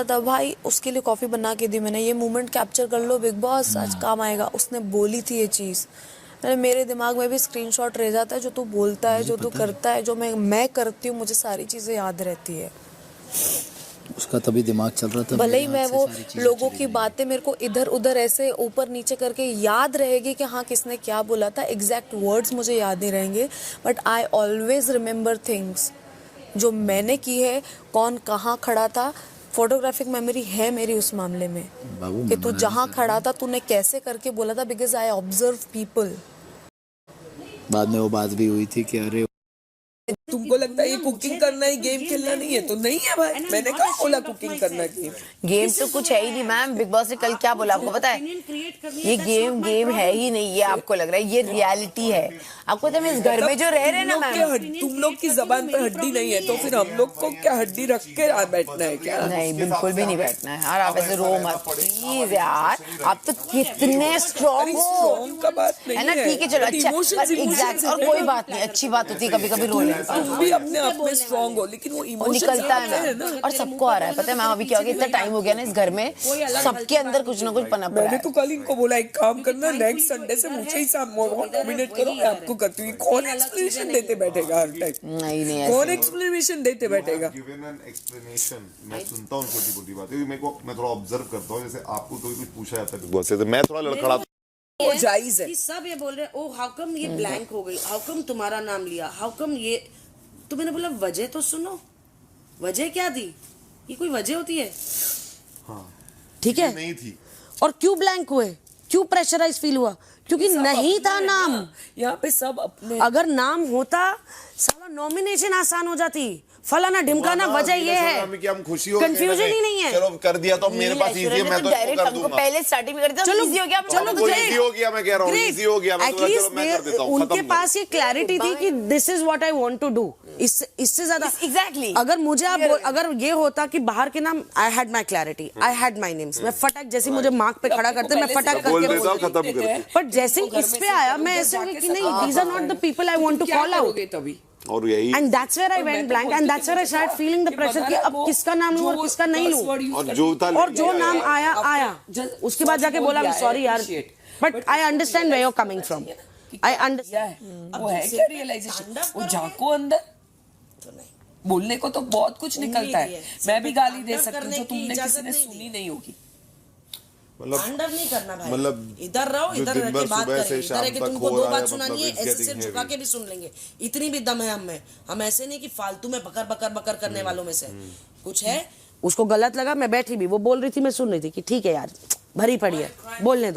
बोला था भाई, उसके लिए कॉफ़ी बना के दी मैंने, ये मोमेंट कैप्चर कर लो बिग बॉस, आज काम आएगा। उसने बोली थी ये चीज़, मेरे दिमाग में भी स्क्रीनशॉट रह जाता है, जो तू बोलता है, जो तू करता है, जो मैं करती हूँ, मुझे सारी चीज़ें याद रहती है। उसका तभी दिमाग चल रहा था, भले ही मैं वो लोगों की बातें मेरे को इधर उधर ऐसे ऊपर नीचे करके याद रहेगी कि हाँ किसने क्या बोला था, एग्जैक्ट वर्ड्स मुझे याद नहीं रहेंगे, but I always remember things जो मैंने की है, कौन कहाँ खड़ा था। फोटोग्राफिक मेमोरी है मेरी उस मामले में कि तू जहाँ खड़ा था तूने कैसे करके बोला था, बिकॉज आई ऑब्जर्व पीपल। बाद में वो बात भी हुई थी कि अरे तुमको लगता है ये कुकिंग करना ही गेम खेलना नहीं है, तो नहीं है भाई। मैंने कहा बोला कुकिंग करना गेम तो कुछ है ही नहीं मैम। बिग बॉस ने कल क्या बोला आपको पता है? ये गेम है ही नहीं, ये आपको लग रहा है, ये रियलिटी है। आपको तो मैं इस घर में जो रह रहे हैं ना मैम, तुम लोग की जबान पे हड्डी नहीं है, तो फिर हम लोग को क्या हड्डी रख के बैठना है क्या? नहीं बिल्कुल भी नहीं बैठना है। यार आप ऐसे रो मत प्लीज यार, आप तो कितने स्ट्रॉन्ग हो, है ना? ठीक है चलो, अच्छा एग्जैक्ट, और कोई बात नहीं, अच्छी बात होती है कभी कभी रोने। तुम भी अपने आप में स्ट्रॉन्ग हो, लेकिन वो इमोशन निकलता है ना, और सबको आ रहा है पता है। मैं अभी क्या हो गया, इतना टाइम हो गया ना इस घर में, सबके अंदर कुछ ना कुछ पनप रहा है। मैंने तो कल इनको बोला एक काम करना, नेक्स्ट संडे से मुझे ही नॉमिनेट करो, मैं आपको करती हूँ। कौन एक्सप्लेनेशन देते बैठेगा हर टाइम? नहीं कौन एक्सप्लेनेशन देते बैठेगा? गिवन एन एक्सप्लेनेशन, मैं सुनता हूँ छोटी छोटी बातें, मैं थोड़ा ऑब्जर्व करता हूँ। जैसे आपको कोई कुछ पूछा जाता है बिग बॉस से, तो मैं थोड़ा लड़खड़ाता वो जायज है कि सब ये बोल रहे हैं, ओ हाउ कम ये ब्लैंक हो गई, हाउ कम तुम्हारा नाम लिया, हाउ कम ये। तो मैंने बोला वजह तो सुनो, वजह क्या दी? ये कोई वजह होती है? हाँ, ठीक है, नहीं थी। और क्यों ब्लैंक हुए, क्यों प्रेशराइज फील हुआ? क्योंकि नहीं था नाम। यहाँ पे सब अपने, अगर नाम होता साला नॉमिनेशन आसान हो जाती। फलाना ढिमकाना, वजह ये है कि हम खुशी हो, कंफ्यूजन ही नहीं है। चलो कर दिया तो मेरे पास इजी है, मैं तो इसको कर दूंगा। पहले स्टार्टिंग में कर दिया, चलो इजी हो गया, चलो इजी हो गया, मैं कह रहा हूँ इजी हो गया, मैं चलो मैं कर देता हूँ। उनके पास ये क्लैरिटी थी कि this is what I want to do. इससे ज्यादा एग्जैक्टली, अगर मुझे अगर ये होता कि बाहर के नाम, I had my clarity, I had my names, मैं फटाक जैसे मुझे मार्क पे खड़ा करते मैं फटाक करके खत्म कर। बट जैसे इस पे आया मैं ऐसे हो गई कि नहीं, these are not the people I want to call out. तभी और यही, and that's where I went blank, and that's where I start feeling the pressure कि अब किसका नाम लूं और किसका नहीं लूं। और जो नाम आया उसके बाद जाके बोला सॉरी यार, but I understand where you are coming from. I understand वो है क्या रियलाइजेशन, वो झांको अंदर। बोलने को तो बहुत कुछ निकलता है, मैं भी गाली दे सकती हूँ जो तुमने किसी ने सुनी नहीं होगी। अंडर नहीं करना भाई, मतलब इधर रहो, इधर रह के बात करेंगे, इधर है कि तुमको दो बात सुनानी है, ऐसे सिर झुका के भी सुन लेंगे। इतनी भी दम है हम में, हम ऐसे नहीं कि फालतू में बकर बकर बकर करने वालों में से कुछ है। उसको गलत लगा, मैं बैठी भी, वो बोल रही थी, मैं सुन रही थी कि ठीक है यार भरी पड़ी है, बोलने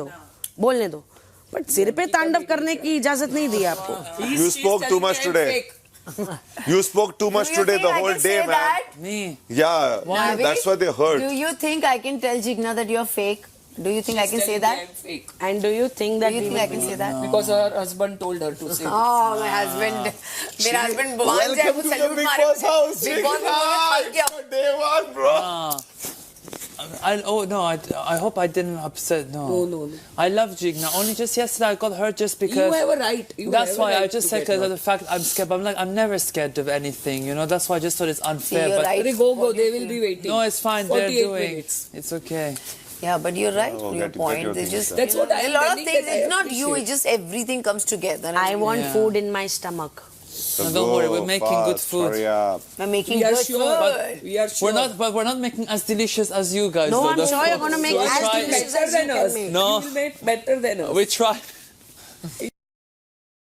दो, बट सिर पे तांडव करने की इजाजत नहीं दी आपको। You spoke too much today. You spoke too much today, the whole day, man. Me? Yeah, that's why they hurt. Do you think I can tell Jigna that you're fake? Do you think I can say that? Fake. And do you think that I can say that? Because her husband told her to say. Oh, my husband. मेरा husband बहुत Welcome to the Big Boss house. Big Boss house. Day one, bro. I hope I didn't upset. No. I love Jigna. Only just yesterday I got hurt just because. You have a right. That's why I just said the fact I'm scared. But I'm like, I'm never scared of anything, you know. That's why I just thought it's unfair. you're but right. Go. They will be waiting. no, it's fine. They're 48 doing. minutes. It's okay. Yeah, but you're right. Oh, Your get point. your It's things just done. That's what I a am lot of telling things. that I It's not you. appreciate. It's just everything comes together. I want food in my stomach. No, don't worry, we're making good food. Hurry up. We're making We are good sure. food. We are sure. We're not making as delicious as you guys. No, though. I'm That's sure you're what- gonna make so as we're trying- delicious better as you than can us. make. No. You will make better than us. We try.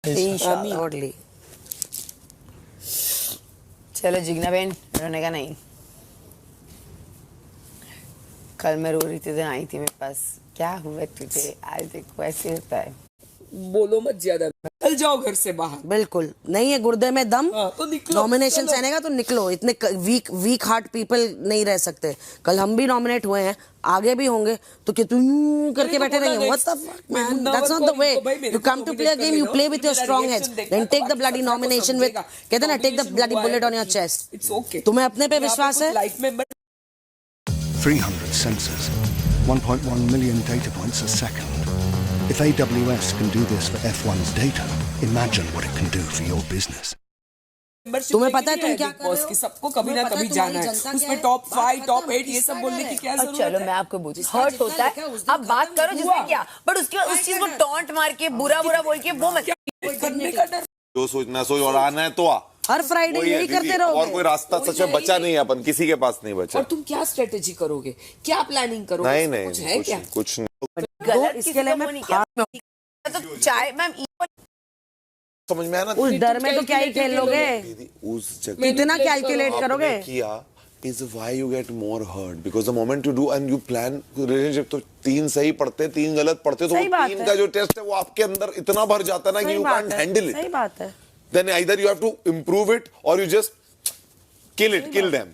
Inshallah. Totally. चलो जिग्ना बहन, रोने का नहीं। कल मैं रो रही थी तो आई थी मेरे पास, क्या हुआ तुझे? आज देखो ऐसे होता है। बोलो मत ज्यादा, चल जाओ घर से बाहर। बिल्कुल नहीं है गुर्दे में दम, तो निकलो, नॉमिनेशन सहने का तो निकलो। इतने वीक हार्ट पीपल नहीं रह सकते। कल हम भी नॉमिनेट हुए हैं, आगे भी होंगे, तो क्या तुम करके बैठे रहेंगे? What the fuck, man? That's not the way. You come to play a game, you play with your strong heads. Then take the bloody nomination with, कहते हैं ना, take the bloody bullet on your chest. It's okay. तुम्हें अपने पे विश्वास है? 300 sensors, 1.1 million data points a second. If AWS can do this for F1's data, imagine what it can do for your business. तुम्हें पता है तुम क्या कर रहे हो? की सबको कभी तुम्हें ना पता है कभी तुम्हारी जाना है जनता क्या उसमें है? टॉप बात 5 टॉप खत्म, 8 ये जिसका सब बोलने की डर क्या अब जरूरत चलो है? मैं आपको बोलती जिसका हर्ट जितना होता है, लिखा है, उस दिन अब बात खत्म करो हुआ। जिसमें क्या, बट उसके बाद उस चीज को टॉन्ट मार के बुरा बोल के वो मत करने का डर जो सोचना सोच और आना है तो आ हर फ्राइडे वही है यही दीदी, करते रहोगे। और कोई रास्ता सच में बचा नहीं है, अपन किसी के पास नहीं बचा। और तुम क्या स्ट्रेटेजी करोगे, क्या प्लानिंग करोगे, नहीं इसमें नहीं कुछ है क्या? कुछ नहीं गलत इसके किसी लिए का मैं वो नहीं किया। तो चाय मैम समझ में आया ना उस दीदी? डर में तो क्या ही खेल लोगे, उस जगह कितना कैलकुलेट आपने करोगे? किया is why you get more hurt because the moment you do and you plan relationship तो 3 सही पढ़ते 3 गलत पढ़ते तो सही वो बात 3 है। का जो टेस्ट है वो आपके अंदर इतना भर जाता है ना कि सही you बात can't है, handle सही it, बात है। then either you have to improve it or you just kill them।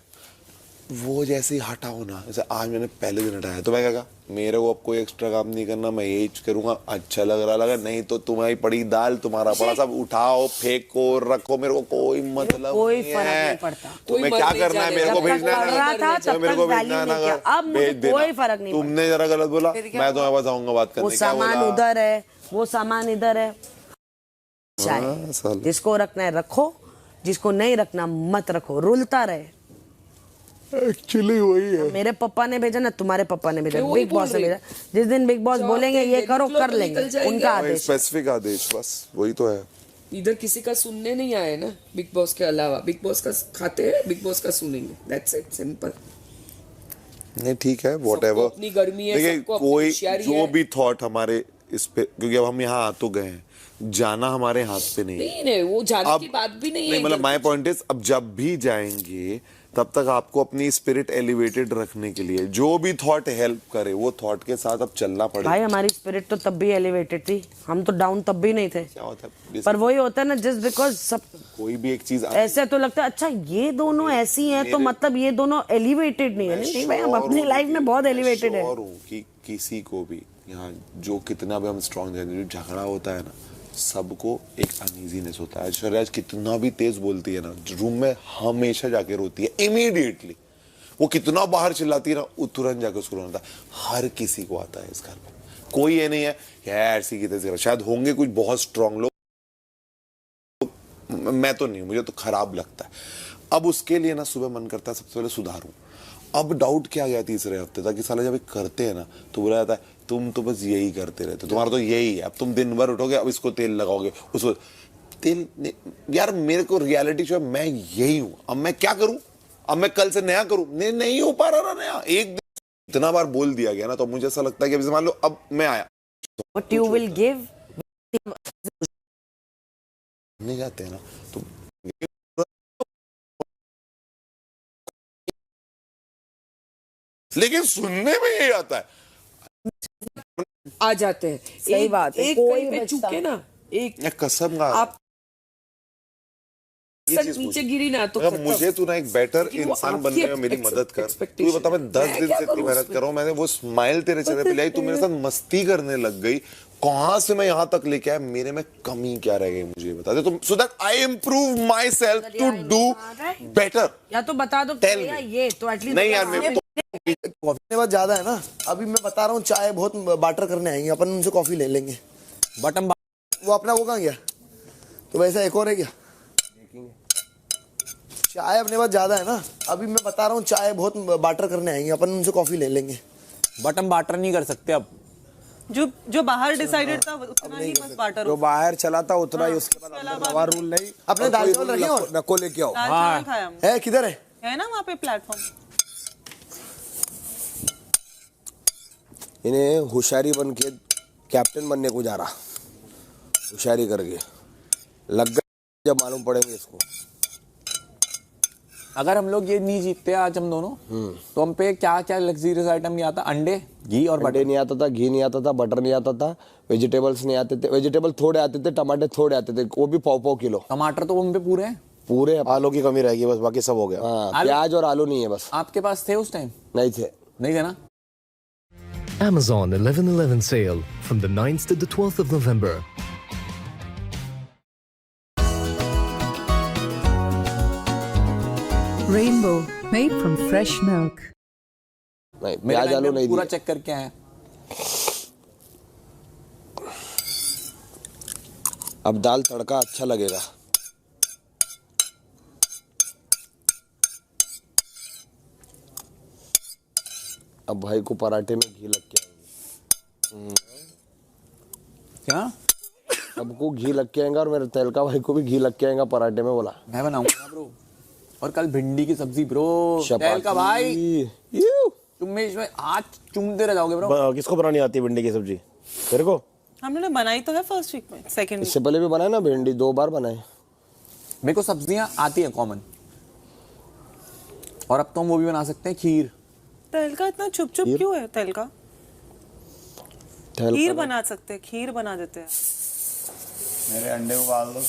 वो जैसे ही हटाओ ना, जैसे आज मैंने पहले दिन हटाया तो मैं क्या कहा, मेरे को अब कोई एक्स्ट्रा काम नहीं करना, मैं यही करूंगा, अच्छा लग रहा लगा, नहीं तो तुम्हारी पड़ी दाल तुम्हारा पड़ा, सब उठाओ फेंको रखो, मेरे को कोई मतलब कोई नहीं फर्क है। नहीं पड़ता। तुम्हें क्या करना है, मेरे को जब तक भेजना पढ़ रहा है था ना, तब मेरे को तक भेजना है वैल्यू ना, नहीं किया। अब मुझे भेज देना। कोई फर्क नहीं तुमने जरा गलत बोला, मैं तुम्हारे पास आऊंगा बात करने। वो क्या सामान बोला? उधर है, वो सामान इधर है। हाँ, साले। जिसको रखना है रखो, जिसको नहीं रखना मत रखो, रुलता रहे। एक्चुअली वही है। मेरे पापा ने भेजा ना तुम्हारे पापा ने भेजा, मैं वही बिग बॉस ने बोल रही भेजा। जिस दिन बिग बॉस बोलेंगे ये करो, निकलो कर तो लेंगे, निकल जाएंगे। उनका आदेश। स्पेसिफिक आदेश, बस वही तो है। इधर किसी का सुनने नहीं आए ना, बिग बॉस के अलावा बिग बॉस का खाते हैं, बिग बॉस का सुनेंगे, दैट्स इट, सिंपल। नहीं ठीक है, वॉट सबको अपनी गर्मी है, देखिए सबको अपनी कोई होशियारी जो है। भी थॉट हमारे इस पे, क्योंकि अब हम यहाँ आ तो गए हैं, जाना हमारे हाथ पे नहीं है। नहीं नहीं, वो जाने की बात भी नहीं है मतलब इधर माय कुछ। पॉइंट इज, अब जब भी जाएंगे तब तक आपको अपनी स्पिरिट एलिवेटेड रखने के लिए जो भी थॉट हेल्प करे वो थॉट के साथ अब चलना पड़ेगा। भाई हमारी स्पिरिट तो तब भी एलिवेटेड थी, हम तो डाउन तब भी नहीं थे। क्या होता है पर वही होता है ना, जस्ट बिकॉज सब कोई भी एक चीज ऐसे तो लगता है अच्छा ये दोनों ऐसी हैं तो मतलब ये दोनों एलिवेटेड नहीं है। नहीं भाई, हम अपनी लाइफ में बहुत एलिवेटेड है। और हूँ कि किसी को भी यहाँ जो कितना भी हम स्ट्रॉन्ग हैं, झगड़ा होता है ना, सबको एक अनईजीनेस होता है। ऐश्वर्या कितना भी तेज बोलती है ना, रूम में हमेशा जाके रोती है इमीडिएटली। वो कितना बाहर चिल्लाती है ना, वो तुरंत जाके उसको रोना आता है। हर किसी को आता है इस घर में, कोई ये नहीं है यार ऐसी की तैसी। शायद होंगे कुछ बहुत स्ट्रांग लोग, मैं तो नहीं, मुझे तो खराब लगता है। अब उसके लिए ना सुबह मन करता है सबसे पहले सुधारूं। अब डाउट क्या गया तीसरे हफ्ते तक कि साला जब करते हैं ना तो बोला जाता है तुम तो बस यही करते रहते, तुम्हारा तो यही है, अब तुम दिन भर उठोगे, अब इसको तेल लगाओगे, उसको तेल यार मेरे को रियलिटी शो मैं यही हूं। अब मैं क्या करूं, अब मैं कल से नया करूं, नहीं हो पा रहा नया। एक दिन इतना बार बोल दिया गया ना, तो मुझे ऐसा लगता है कि अब मान लो अब मैं आया, What you will give, नहीं जाते हैं ना तो लेकिन सुनने में यही आता है। आ जाते हैं। सही बात है, एक कोई कहीं पे बचता चूके ना, एक मैं कसम का आप ये सर चीज नीचे पूछी। गिरी ना तो अगर खत्म। मुझे तू ना एक बेटर क्योंकि वो इंसान आपकी बनने में मेरी मदद कर। तू ये बता, मैं 10 दिन क्या से इतनी करूं मेहनत उसमें? कर रहा हूं, मैंने वो स्माइल तेरे चेहरे पे लाई, तू मेरे साथ मस्ती करने लग गई। कहां से मैं यहां तक लेके आया, मेरे में कमी क्या रह गई मुझे बता दे, तो so that I improve myself to do better. या तो बता दो Tell भैया me. ये तो एटलीस्ट नहीं यार मेरे को कॉफी में ज्यादा है ना, अभी मैं बता रहा हूँ चाय बहुत बाटर करने आएंगे अपन, उनसे कॉफी ले लेंगे। बटन वो अपना वो कहाँ गया, तो वैसा एक और है क्या? चाय अपने पास ज्यादा है ना, अभी मैं बता रहा हूँ चाय बहुत बाटर करने आएंगे अपन, उनसे कॉफी ले लेंगे। बटन बाटर नहीं कर सकते अब, जो बाहर डिसाइडेड था उतना ही बस बाटर जो बाहर चला था उतना ही, उसके बाद अंदर नवा रूल नहीं। अपने और दाल कोई चावल रूल रखे नको- और? नको लेके आओ। दाल चावल खाया हमने। है किधर है ना वहाँ पे प्लेटफॉर्म। इन्हें होशियारी बन के कैप्टन बनने को जा रहा, होशियारी करके लग गए जब मालूम पड़ेंगे इसको। अगर हम लोग ये नहीं जीतते आज हम दोनों, तो हम पे क्या क्या लग्जरियस आइटम नहीं आता, अंडे घी और बटर नहीं आता था, घी नहीं आता था, बटर नहीं आता था, वेजिटेबल्स नहीं आते थे, वेजिटेबल थोड़े आते थे, टमाटर थोड़े आते थे, वो भी 5 किलो। टमाटर तो उन पे पूरे हैं, पूरे आलू की कमी रहेगी बस, बाकी सब हो गया। हाँ, प्याज और आलू नहीं है बस। आपके पास थे उस टाइम? नहीं थे। नहीं थे ना? Amazon 11/11 sale from the 9th to the 12th of November. Rainbow, made from fresh milk. नहीं, मेरे प्याज time आलू में नहीं पूरा दिए। चेक करके आए। अब दाल तड़का अच्छा लगेगा। अब भाई को पराठे में घी लग के आएंगे। क्या? अब को घी लग के आएगा और मेरे तेल का भाई को भी घी लग के आएगा पराठे में, बोला मैं बनाऊंगा ब्रो। और कल भिंडी की सब्जी ब्रो, चपाती। तेल का भाई तुम इसमें हाथ चूमते रह जाओगे ब्रो। किसको बनानी आती है भिंडी की सब्जी? तेरे को? हमने बनाई तो है फर्स्ट वीक में, सेकंड इससे पहले भी बनाए ना भिंडी, 2 बार बनाए। मेरे को सब्जियां आती हैं कॉमन, और अब तो हम वो भी बना सकते हैं खीर। तेल का इतना चुप चुप क्यों है तेल का? खीर बना सकते हैं, खीर बना देते हैं। मेरे अंडे उबाल दो।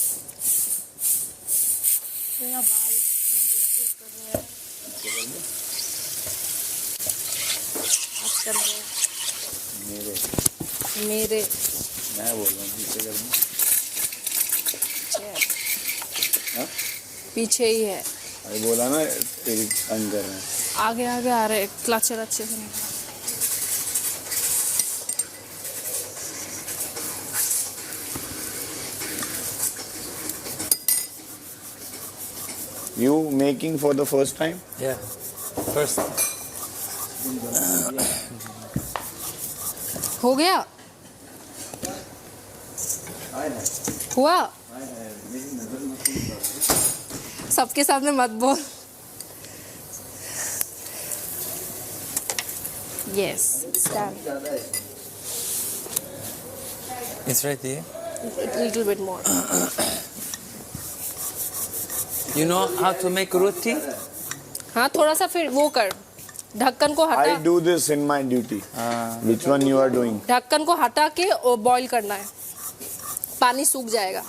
मेरे मैं बोल रहा हूँ पीछे कर दूँ। पीछे ही है। अरे बोला ना तेरी अंग कर रहे हैं। आगे आगे आ रहे, क्लचर अच्छे से नहीं। You making for the first time? Yeah. First. हो गया? हुआ? सबके सामने मत बोल। Yes, it's done. It's right there. A little bit more. You know how to make roti? हाँ, थोड़ा सा फिर वो कर, ढक्कन को हटा। I do this in my duty. Which one you are doing? ढक्कन को हटा के बॉईल करना है, पानी सूख जाएगा।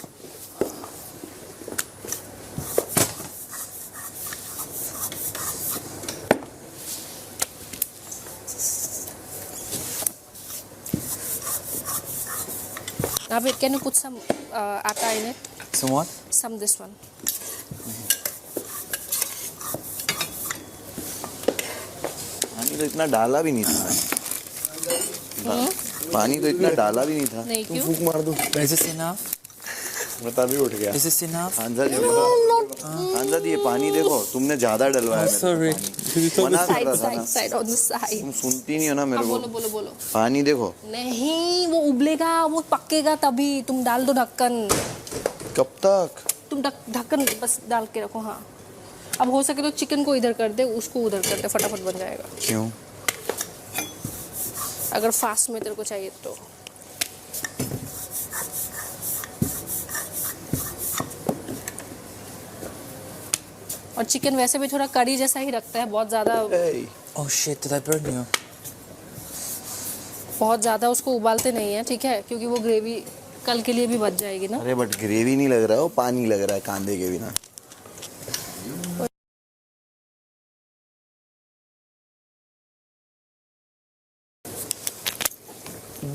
Now can you put some atta in it? Some what? Some this one. पानी तो इतना डाला भी नहीं था। पानी तो इतना डाला भी नहीं था। नहीं क्यों? फूक मार दो। Is this enough? बता भी उठ गया। Is this enough? हांजा जी देखो, हांजा जी ये पानी देखो, तुमने ज्यादा डलवाया। Sorry. मना कर रहा था ना। Side on the side. तुम सुनती नहीं हो ना मेरे को। बोलो बोलो बोलो। पानी देखो। नहीं, वो उबलेगा, वो पकेगा तभी। तुम डाल दो ढक्कन। कब तक? तुम ढक्कन बस डाल के रखो। हाँ, अब हो सके तो चिकन को इधर कर दे, उसको उधर कर दे, फटाफट बन जाएगा। क्यों? अगर फास्ट में तेरे को चाहिए तो। और चिकन वैसे भी थोड़ा करी जैसा ही रखता है, बहुत ज्यादा। Oh shit, did I burn you? बहुत ज्यादा उसको उबालते नहीं है, ठीक है, क्योंकि वो ग्रेवी कल के लिए भी बच जाएगी ना। अरे बट ग्रेवी नहीं लग रहा है, वो पानी लग रहा है कांदे के बिना।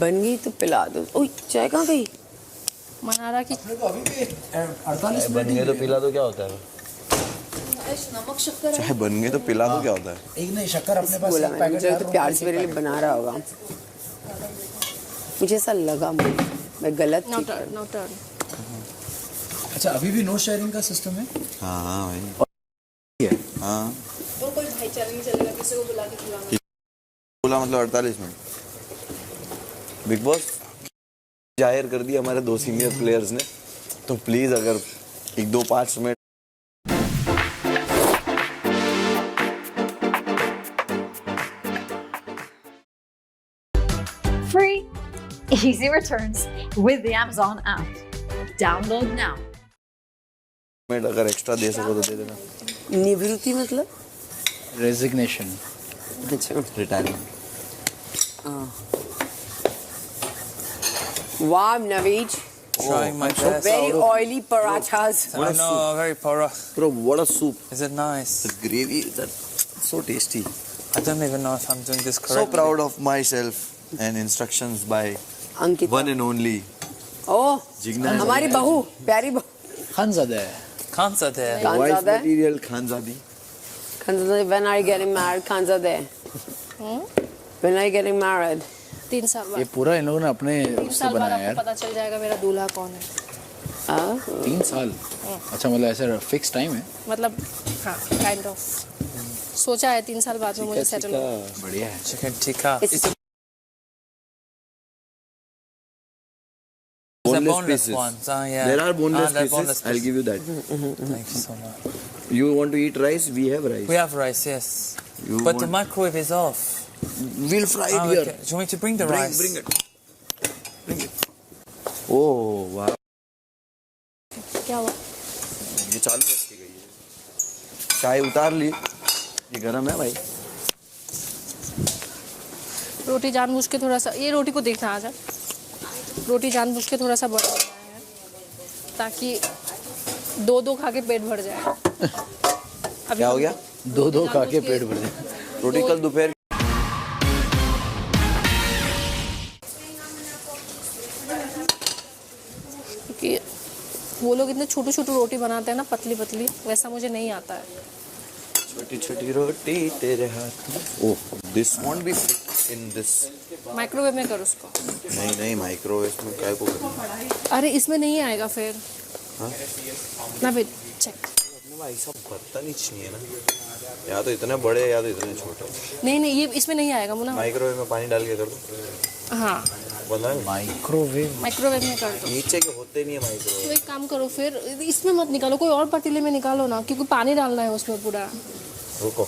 बन गई तो पिला दो। ओए चाय कहाँ गई? मनारा की बन गए तो पिला दो क्या होता है? नमक शक्कर चाहे बन गए तो पिला दो क्या होता है? एक नहीं, शक्कर अपने पास बोला मैंने, मुझे तो प्यार से मेरे लिए बना रहा होगा। मुझे ऐसा लगा, मैं गलत थी। No turn. अच्छा, अभी भी नो शेयरिंग का सिस्टम है? हाँ हाँ भाई। हाँ। वो कोई भाईचारा नहीं चलेगा, किसी को बुला के खिलाना। बोला मतलब 48 मिनट। बिग बॉस जाहिर कर दिया हमारे 2 सीनियर प्लेयर्स ने, तो प्लीज अगर 1-2-5 minute. Free, easy returns with the Amazon app. Download now. Minute अगर एक्स्ट्रा दे सको तो दे देना। निवृत्ति मतलब? रेजिग्नेशन। अच्छा, रिटायरमेंट। वाह नवीज, Trying my best. very oily parathas. I know, very para. Bro, what a soup. Is it nice? The gravy, that's so tasty. I don't even know if I'm doing this So correctly. proud of myself and instructions by Ankita. one and only oh, Jigna. हमारी बहू, प्यारी बहू। खानज़ादा है। Khanzadeh. Wife Khanzada. material Khanzadi. Khanzada, when are you getting married? Khanzada. When are you getting married? 3 साल बाद। ये पूरा इन लोगों ने अपने 3 उससे साल बाद बनाया आपको यार। पता चल जाएगा मेरा दूल्हा कौन है। 3 साल? अच्छा, मतलब ऐसा फिक्स टाइम है? मतलब हाँ, काइंड ऑफ सोचा है 3 साल बाद में मुझे सेटल हो। बढ़िया है। Chicken tikka. Boneless boneless pieces. ones, yeah. There are boneless they're pieces. boneless I'll give you that. Thank you so much. You want to eat rice? We have rice. We have rice, yes. You But the want- microwave is off. We'll fry it here. Okay. Do you want me to bring the rice? Bring it. Bring it. Oh wow. क्या हुआ? ये चालू रखी गई है। चाय उतार ली। ये गरम है भाई। रोटी जानबूझ के थोड़ा सा, ये रोटी को देखना आ जा। रोटी जानबूझ के थोड़ा सा बड़ा बनाया है ताकि 2-2 खा के पेट भर जाए। अभी क्या हो गया? 2-2 खा के पेट भर जाए। रोटी कल दोपहर कि वो लोग इतने छोटी छोटी रोटी बनाते हैं ना, पतली पतली, वैसा मुझे नहीं आता है। छोटी छोटी रोटी तेरे हाथ में। Oh this won't be fit in this. Microwave में कर उसको। नहीं माइक्रोवेव में क्या को करना। अरे इसमें नहीं आएगा फिर। हाँ? ना फिर चेक। अपने भाई सब बर्तन ही चाहिए ना, या तो इतने बड़े या तो इतने छोटे। नहीं ये इसमें नहीं आएगा मुना। माइक्रोवेव में पानी डाल के कर दो। हाँ बना है? माइक्रोवेव में कर दो। नीचे के होते नहीं है माइक्रोवेव। तो एक काम करो फिर, इसमें मत निकालो, कोई और पतीले में निकालो ना, क्योंकि पानी डालना है उसमें पूरा। रुको,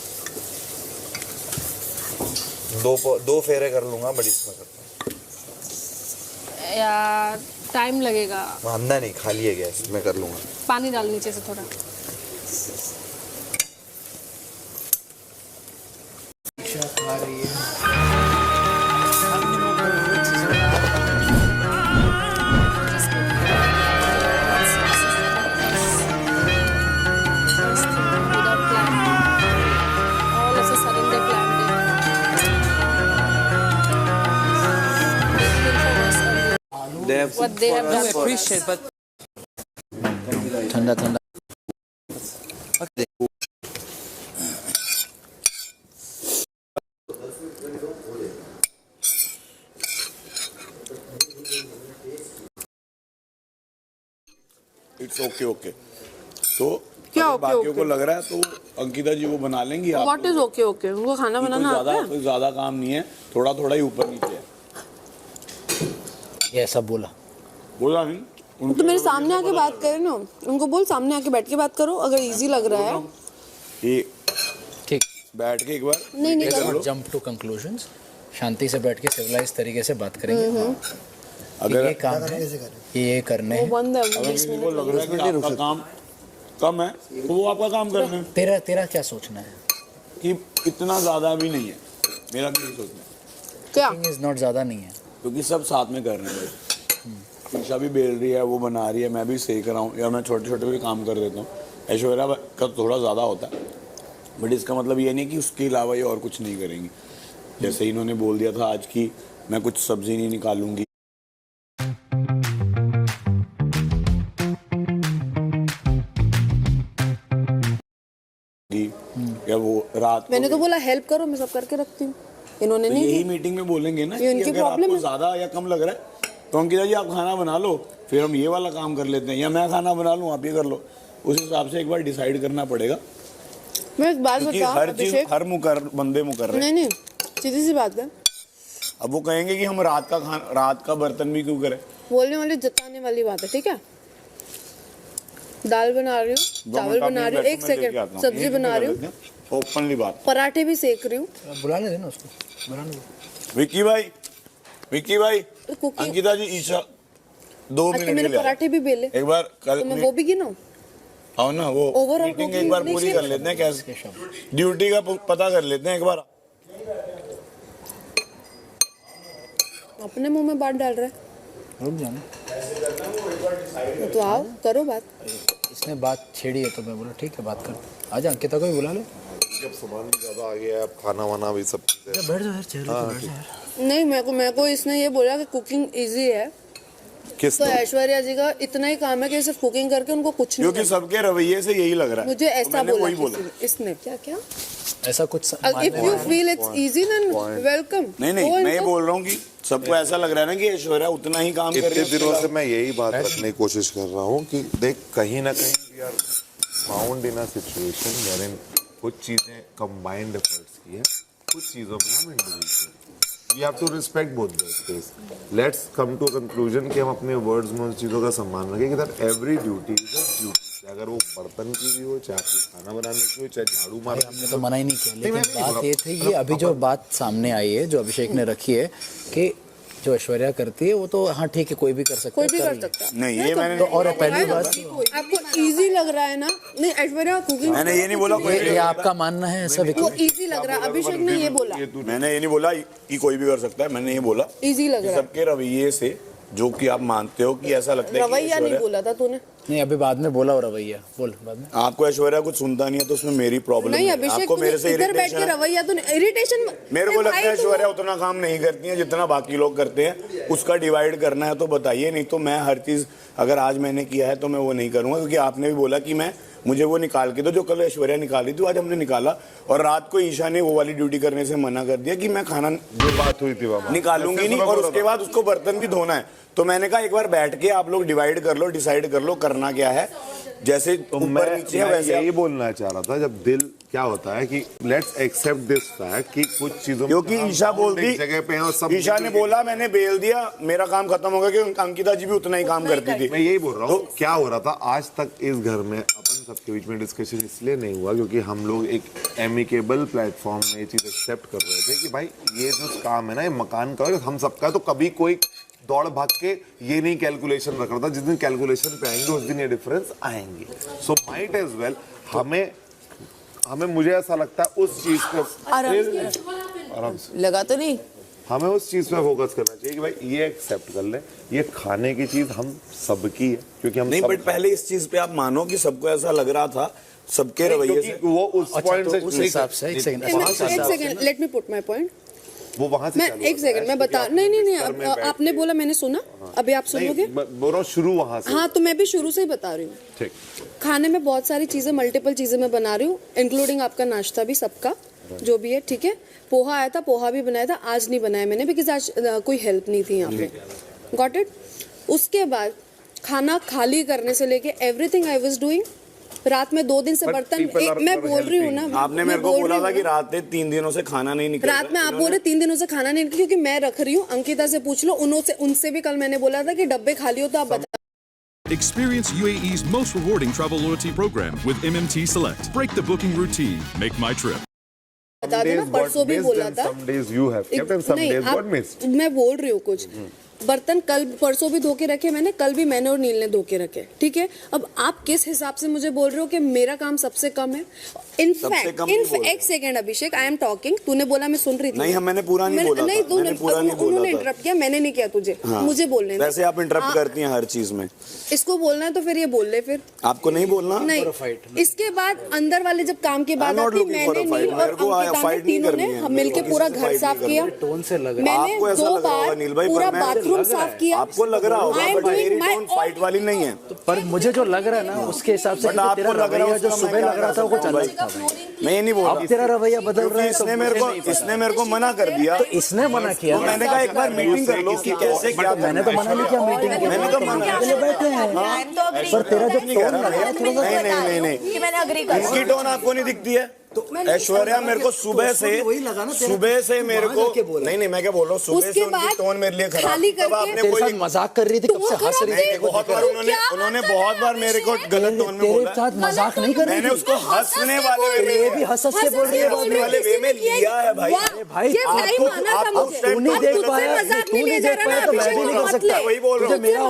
दो फेरे कर लूंगा, बट इसमें करता हूँ यार, टाइम लगेगा। अंदर नहीं, खाली है गैस, मैं कर लूंगा। पानी डाल नीचे से थोड़ा। खा रही है। What they have done for us. Appreciate, but ठंडा ठंडा। It's okay. तो क्या अगर ओके बाकियों को ओके? लग रहा है तो अंकिता जी वो बना लेंगी। आप व्हाट इज ओके ओके? उनको खाना बनाना आता है? कोई ज्यादा काम नहीं है, थोड़ा थोड़ा ही ऊपर नीचे है। ये सब बोला नहीं, तो मेरे सामने आके बात करे ना, उनको बोल सामने आके बैठ के बात करो अगर इजी लग रहा है। ये ठीक, बैठ के एक बार नहीं करो। जंप टू कंक्लूजन्स, शांति से बैठ के सिविलाइज तरीके से बात करेंगे। अगर ये काम है, ये करने हैं। बंद है। अगर किसी को लग रहा है कि आपका काम कम है तो वो आपका काम करना है। तेरा क्या सोचना है? कि इतना ज्यादा भी नहीं है, मेरा भी सोचना है। क्या इज नॉट ज्यादा नहीं है, क्योंकि सब साथ में कर रहे हैं। ईशा भी बेल रही है, वो बना रही है, मैं भी सेक रहा हूँ, या मैं छोटे छोटे भी काम कर देता हूँ। ऐश्वर्या का थोड़ा ज़्यादा होता है, बट इसका मतलब ये नहीं कि उसके अलावा ये और कुछ नहीं करेंगी। जैसे इन्होंने बोल दिया था आज की मैं कुछ सब्जी नहीं निकालूंगी। या वो रात मैंने तो बोला हेल्प करो, मैं सब करके रखती हूँ। इन्होंने तो नहीं यही की। मीटिंग में बोलेंगे ना ये कि उनकी अगर प्रॉब्लम आपको है। ज्यादा या कम लग रहा है तो अंकिता जी आप खाना बना लो, फिर हम ये वाला काम कर लेते हैं, या मैं खाना बना लूँ आप ये कर लो। उस हिसाब से एक बार डिसाइड करना पड़ेगा, मैं एक बात क्योंकि बता हर चीज अभिषेक, हर बंदे मुकर रहे हैं। नहीं सीधी सी बात है। अब वो कहेंगे कि हम रात का बर्तन भी क्यों करें। बोलने वाली जताने वाली बात है, ठीक है। दाल बना रही हूँ, चावल बना रही हूँ, एक सेकंड, सब्जी बना रही हूँ, ओपनली बात, पराठे भी सेक रही हूँ। बुला ले देना उसको, बुला ले। विक्की भाई कुकिंग अंकिता जी ईशा 2 आज तो मिनट मेरे के लिए पराठे भी बेले, एक बार कल तो मैं वो भी गिनाऊं। आओ ना, वो Overall मीटिंग cooking एक बार नहीं पूरी चाहिए। कर लेते हैं, कैसे ड्यूटी का पता कर लेते हैं एक बार। अपने मुंह में बात डाल रहा है। रुक जाना, तो आओ करो बात। इसने बात छेड़ी है तो मैं बोला ठीक है बात कर। आजा अंकिता को भी बुला ले। जब सामान ज्यादा आ गया है, अब खाना भी सब चीजें। बैठ जाओ यार, चेहरे पे बैठ जाओ यार। नहीं मेरे को इसने ये बोला कि कुकिंग इजी है, तो ऐश्वर्या जी का इतना ही काम है कि सिर्फ कुकिंग करके उनको कुछ नहीं क्योंकि सबके रवैये से यही लग रहा है। मुझे ऐसा वही बोला इसने। क्या ऐसा कुछ if you feel it's easy than welcome. नहीं मैं ये बोल रहा हूँ कि सबको ऐसा लग रहा है ना कि ऐश्वर्या उतना ही काम कर रही है। इतने दिनों से मैं यही बात रखने की कोशिश कर रहा हूँ कि देख कहीं ना कहीं we are found in a situation wherein कुछ चीजें कंबाइंड एफर्ट्स की है, कुछ चीजों में हम individual. We have to respect both the space. Let's come to conclusion कि हम अपने वर्ड्स में उन चीजों का सम्मान रखें कि that every duty is a duty, अगर वो बर्तन की भी हो, चाहे आपको खाना बनाने की हो, चाहे झाड़ू मारने की। हमने तो मना ही नहीं किया, लेकिन बात ये थी, ये अभी जो बात सामने आई है, जो अभिषेक ने रखी है कि जो ऐश्वर्या करती है वो तो हाँ ठीक है, कोई भी कर सकता है, कोई भी कर सकता है। नहीं ये मैंने तो और पहली बात आपको इजी लग रहा है ना? नहीं, ऐश्वर्या कुकिंग मैंने ये नहीं बोला ये आपका मानना है ऐसा वो इजी लग रहा है। अभिषेक ने ये बोला, मैंने ये नहीं बोला कि कोई भी कर सकता है, मैंने ये बोला इजी लग रहा है। सबके रवैये से जो कि आप मानते हो कि ऐसा लगता है कि रवैया नहीं बोला था तूने। नहीं, अभी बाद में बोला, और रवैया बोल बाद में। आपको ऐश्वर्या कुछ सुनता नहीं है तो उसमें मेरी प्रॉब्लम नहीं है। अभिषेक, आपको मेरे से इधर बैठ के रवैया तो इरिटेशन मेरे को लगता है ऐश्वर्या उतना काम नहीं करती है जितना बाकी लोग करते हैं। उसका डिवाइड करना है तो बताइए, नहीं तो मैं हर चीज अगर आज मैंने किया है तो मैं वो नहीं करूंगा, क्योंकि आपने भी बोला कि मैं मुझे वो निकाल के दो जो कल ऐश्वर्या निकाली थी, आज हमने निकाला। और रात को ईशा ने वो वाली ड्यूटी करने से मना कर दिया कि मैं खाना जो बात हुई थी वहाँ निकालूंगी नहीं, और उसके बाद उसको बर्तन भी धोना है। तो मैंने कहा एक बार बैठ के आप लोग डिवाइड कर लो, डिसाइड कर लो करना क्या है, जैसे ऊपर नीचे है वैसे। यही बोलना चाह रहा था, जब दिल क्या होता है कि लेट्स एक्सेप्ट दिस फैक्ट कि कुछ चीजों क्योंकि ईशा बोलती, जगह पे हैं, सब ईशा ने बोला मैंने बेल दिया, मेरा काम खत्म हो गया, कि अंकिता जी भी उतना ही काम करती थी। मैं यही बोल रहा हूँ, क्या हो रहा था आज तक इस घर में अपन सबके बीच में डिस्कशन इसलिए नहीं हुआ क्योंकि हम लोग एक एमिकेबल प्लेटफॉर्म में ये चीज एक्सेप्ट कर रहे थे कि भाई ये जो काम है ना, ये मकान का हम सबका, तो कभी कोई दौड़ भाग के ये नहीं कैलकुलेशन रख रहा था। जिस दिन कैलकुलेशन पे आएंगे उस दिन ये डिफरेंस आएंगे। सो माइट एज वेल हमें मुझे ऐसा लगता है उस चीज पे आराम से लगा तो नहीं, हमें उस चीज पे फोकस करना चाहिए कि भाई ये एक्सेप्ट कर ले, ये खाने की चीज हम सबकी है, क्योंकि हम नहीं, बट पहले इस चीज पे आप मानो कि सबको ऐसा लग रहा था, सबके रवैये से वो उस पॉइंट से उस हिसाब से एक second let me put my point. वो वहां से मैं एक सेकंड मैं बता नहीं आपने बोला, मैंने सुना, अभी आप सुनोगे। बोल रहा हूं शुरू वहां से। हाँ तो मैं भी शुरू से ही बता रही हूँ। ठीक, खाने में बहुत सारी चीजें, मल्टीपल चीजें मैं बना रही हूँ, इंक्लूडिंग आपका नाश्ता भी, सबका जो भी है, ठीक है। पोहा आया था, पोहा भी बनाया था, आज नहीं बनाया मैंने बिकॉज आज कोई हेल्प नहीं थी यहाँ पे। Got it. उसके बाद खाना खाली करने से लेके एवरीथिंग आई वाज डूइंग। रात में 2 दिन से बर्तन, मैं बोल रही हूँ ना, आपने मेरे को बोला था कि रात में 3 दिनों से खाना नहीं निकला। रात में आप बोल रहे 3 दिनों से खाना नहीं निकला, क्योंकि मैं रख रही हूँ। अंकिता से पूछ लो, उनसे भी कल मैंने बोला था कि डब्बे खाली हो तो आप बता। Experience UAE's most rewarding travel loyalty program with MMT Select. Break the booking routine. Make my trip. बता देना, परसों भी बोला था। Some days you have kept and some days got missed. मैं बोल रही हूँ कुछ बर्तन कल परसों भी धो के रखे मैंने, कल भी मैंने और नील ने धो के रखे, ठीक है। अब आप किस हिसाब से मुझे बोल रहे हो कि मेरा काम सबसे कम है? इनफैक्ट एक second Abhishek, I am talking. तूने बोला, मैं सुन रही थी। नहीं, मैंने पूरा नहीं बोला। नहीं, उन्होंने इंटरप्ट किया, मैंने नहीं किया तुझे। मुझे बोलने दे। वैसे आप इंटरप्ट करती हैं हर चीज में। इसको बोलना है तो फिर ये बोल ले। फिर आपको नहीं बोलना। नहीं, इसके बाद अंदर वाले जब काम की बात आती, मैंने नील और अंकिता ने तीनों ने हम मिलके पूरा घर साफ किया। मैंने 2 बार पूरा बाथरूम साफ किया। आपको लग रहा होगा, बट मेरी टोन फाइट वाली नहीं है। पर मुझे जो लग रहा है ना, उसके हिसाब से तेरा रवैया जो सुबह लग रहा था वो कुछ अलग था। मैं ये नहीं बोल रहा, तेरा रवैया बदल रहा है। इसने मेरे को मना कर दिया। तो इसने मना किया, तो मैंने कहा एक बार मीटिंग कर लो कि कैसे क्या। मैंने तो मना नहीं किया मीटिंग की, मैंने तो मना किया, बैठे हैं। पर तेरा जो टोन लग रहा है, नहीं, इसकी टोन आपको नहीं दिखती है। तो ऐश्वर्या मेरे को सुबह से मेरे को नहीं, मैं क्या बोल रहा हूँ, सुबह से उनकी टोन मेरे लिए खराब। तब आपने कोई मजाक कर रही थी, कब से हंस रही थी। बहुत बार उन्होंने बहुत बार मेरे को गलत टोन में बोला। साथ मजाक नहीं कर रही, मैंने उसको हंसने वाले ये भी हंस के बोल रही है, वाले वे में लिया है भाई। भाई आपको तू नहीं देख पाया, तू नहीं देख पाया तो मैं भी नहीं कर सकता। वही बोल रहा हूँ, मेरा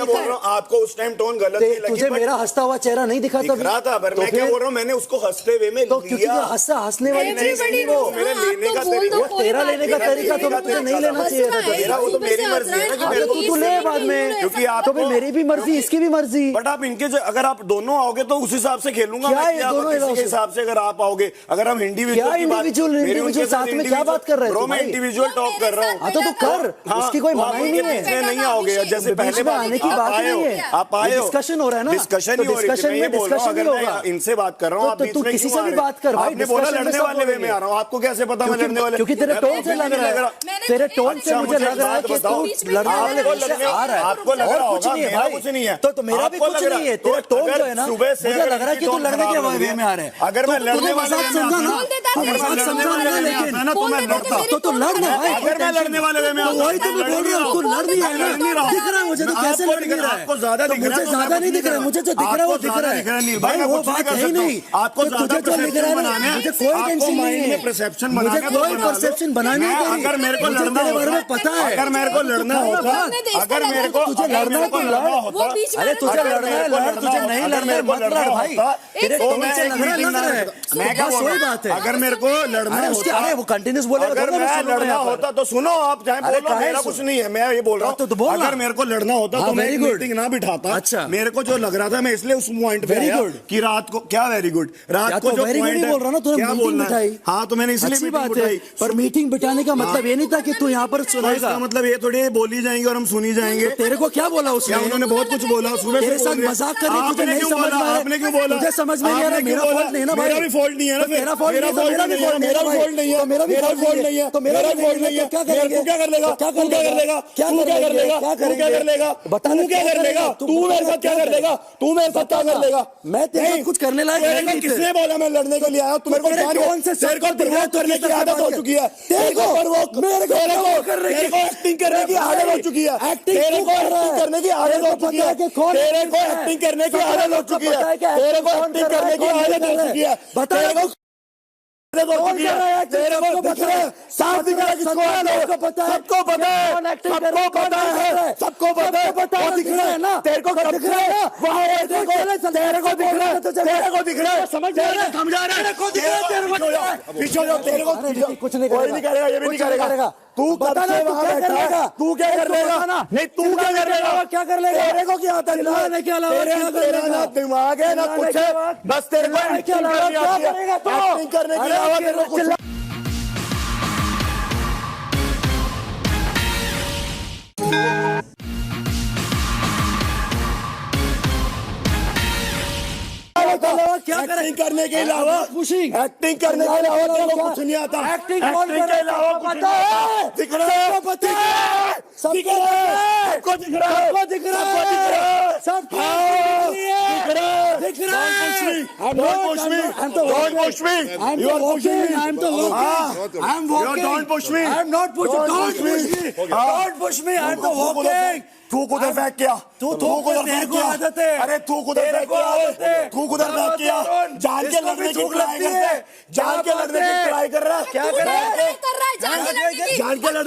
बोल रहा हूँ आपको उस टाइम टोन गलत नहीं लगी। तुझे मेरा हंसता हुआ चेहरा नहीं दिखा था, पर मैं क्या बोल रहा हूँ, मैंने उसको हंसते वे में लिया। हंसने वाली नहीं, वो मेरा लेने का तरीका, तेरा लेने का तरीका तो तुझे नहीं लेना चाहिए था। वो तो मेरी मर्जी है ना कि मेरे को तू ले बाद में, क्योंकि आप तो मेरी भी मर्जी, इसकी भी मर्जी। बट आप इनके अगर आप दोनों आओगे तो उस हिसाब से खेलूंगा मैं। किसी के हिसाब से अगर आप आओगे, अगर हम इंडिविजुअल साथ में क्या बात कर रहे हो? मैं इंडिविजुअल टॉक कर रहा हूँ। तो तू कर, उसकी कोई मना ही नहीं है। नहीं आओगे जैसे पहले आने की बात नहीं है, आप आए हो, डिस्कशन हो रहा है ना, डिस्कशन ही हो रही है। मैं इनसे बात कर रहा हूँ, तू किसी से भी बात कर भाई। आपने बोला लड़ने वाले वे में आ रहा हूँ, आपको कैसे पता मैं लड़ने वाले? क्योंकि तेरे टोन से लग रहा है, तेरे टोन से मुझे लग रहा है कि तू लड़ने वाले वे से आ रहा है। आपको लग रहा कुछ नहीं है भाई, कुछ नहीं है। तो मेरा भी कुछ नहीं है। तेरा टोन जो है ना, मुझे लग रहा है कि तू लड़ने के वे में आ रहा है। अगर मैं लड़ने वाले वे में आता ना, अगर मैं लड़ने वाले वे में आता ना तो मैं लड़ता। तो लड़ना भाई, अगर मैं लड़ने वाले वे में आता, वही तो मैं बोल रहा हूँ, तू लड़ नहीं है ना, दिख रहा है मुझे तो कैसे लड़ नहीं रहा है, आपको ज्यादा दिख रहा है, मुझे ज्यादा नहीं दिख रहा है, मुझे जो दिख रहा है वो दिख रहा है भाई, वो बात है ही नहीं। आपको तुझे जो दिख रहा है ना, मुझे कोई टेंशन नहीं है, परसेप्शन मुझे कोई परसेप्शन बनाने है, अगर मेरे को लड़ना बारे में पता है, अगर मेरे को लड़ना होता, अगर मेरे को तुझे लड़ना है तो लड़, अरे तुझे लड़ना है लड़, तुझे नहीं लड़ना है मत लड़ भाई, तेरे तो को मैं से लग रहा है, मैं क्या बोल रहा हूँ, अगर मेरे को लड़ना होता, अरे वो कंटिन्यूस बोलेगा, अगर मैं लड़ना होता तो सुनो आप चाहे बोलो, मेरा कुछ नहीं है, मैं ये बोल रहा हूँ अगर मेरे को लड़ना होता तो मैं मीटिंग ना बिठाता। अच्छा, मेरे को जो लग रहा था मैं इसलिए उस पॉइंट पे आया कि रात को क्या वेरी गुड, रात को जो पॉइंट बोल रहा ना तूने क्या मीटिंग बिठाई, हाँ तो मैंने इसलिए मीटिंग बिठाई, पर मीटिंग बिठाने का मतलब ये नहीं था कि तू यहाँ पर सुनेगा, मतलब ये थोड़ी बोली जाएंगे और हम सुनी जाएंगे। तेरे को क्या बोला उसने, उन्होंने बहुत कुछ बोला, सुबह तेरे साथ मजाक कर रही, तुझे नहीं समझ में आ रहा, आपने क्यों बोला, तुझे समझ में नहीं आ रहा, मेरा फॉल्ट नहीं है ना भाई, मेरा भी फॉल्ट नहीं है ना, तेरा फॉल्ट नहीं है, मेरा भी फॉल्ट नहीं है, मेरा भी फॉल्ट नहीं है, तो मेरा भी फॉल्ट नहीं है, क्या करेगा, क्या कर लेगा, क्या कर लेगा, क्या कर लेगा, क्या कर लेगा, बता क्या कर लेगा, तू मेरे साथ क्या कर लेगा, तू मेरे साथ क्या कर लेगा, मैं तेरे कुछ करने लायक नहीं, किसने बोला मैं लड़ने के लिए आया, तुम्हारे को कौन से तेरे को प्रवोक करने की आदत हो चुकी है, तेरे को मेरे को एक्टिंग करने की आदत हो चुकी है, तेरे को एक्टिंग करने की आदत हो चुकी है, तेरे को एक्टिंग करने की आदत हो चुकी है, तेरे को एक्टिंग करने की आदत हो चुकी है, तेरे को तेरे को दिख रहा है, साफ दिख रहा है, किसको पता है, सबको पता है, सबको पता है, सबको पता है, वो दिख रहा है ना, तेरे को दिख रहा है, वहाँ तेरे को दिख रहा है, तेरे को दिख रहा है, समझ रहा है, समझा रहा है, तेरे को दिख रहा है, तेरे को दिख रहा है, पीछे जाओ, तेरे को कुछ नहीं करेगा, ये भी नहीं करेगा, तू कब से वहाँ बैठा है, तू क्या कर लेगा, नहीं तू क्या कर लेगा, क्या कर लेगा, तेरे को क्या आता है, तेरा ना दिमाग है ना कुछ है, बस तेरे को एक्टिंग करने की अलावा तेरे को कुछ क्या एक्टिंग करने के अलावा एक्टिंग करने के अलावा तेरे को कुछ नहीं आता, एक्टिंग के अलावा पता है, दिख रहा है, पता है, सबको दिख रहा है, सबको दिख रहा है, सबको दिख रहा है, don't push me, don't push me, you are pushing me, I'm walking, don't push me, I'm not pushing, don't push me, don't push me, I'm walking, तू कुदर फेंक किया, तू कुदर फेंक किया, अरे तू कुदर फेंक किया, तू कुदर फेंक किया, जान के लड़ने की ट्राई करते, जान के लड़ने की ट्राई कर रहा है, क्या कर रहा है, जान के लड़ने की ट्राई कर रहा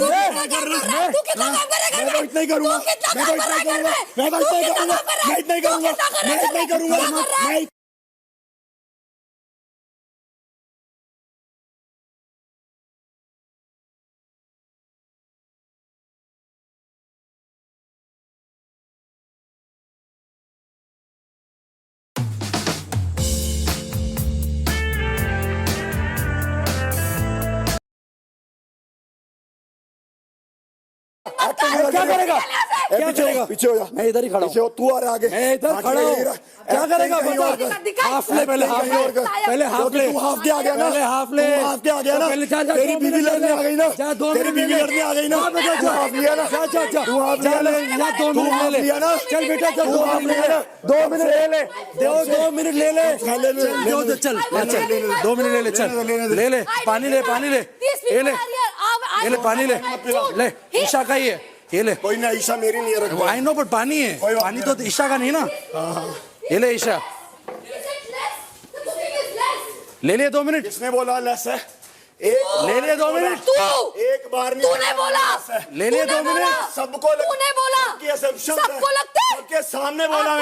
है, तू कितना काम करेगा, मैं तो इतना ही करूंगा, मैं तो इतना ही करूंगा, मैं तो इतना ही करूंगा, मैं इतना ही करूंगा, मैं इतना ही करूंगा, मैं क्या करेगा, पीछे हो जा, मैं इधर ही खड़ा हूँ, तू आ रहा आगे, मैं इधर खड़ा हूँ, क्या करेगा हाफ ले, पहले हाफ ले, पहले हाफ ले, तू हाफ के आ गया ना, पहले हाफ ले, हाफ के आ गया ना, तेरी बीवी लड़ने आ गई ना, तेरी बीवी लड़ने आ गई ना, तू हाफ लिया ना, तू हाफ लिया ना, 2 मिनट ले लिया ना, चल बेटा चल, तू हाफ लिया ना, 2 मिनट ले ले, 2 मिनट ले ले, चल 2 मिनट ले ले, चल ले ले, पानी ले, पानी ले, ये ले, ये ले पानी ले, ले ईशा का ही है, ये ले, कोई ना ईशा मेरी नहीं है, आई नो पर पानी है, पानी तो ईशा का नहीं ना, ये ले ईशा, ले लिया 2 मिनट, किसने बोला लेस है, ले लिया 2 मिनट, तू एक बार नहीं, तूने बोला, ले लिया 2 मिनट, सबको तूने बोला, सबको लगता है, सबके सामने बोला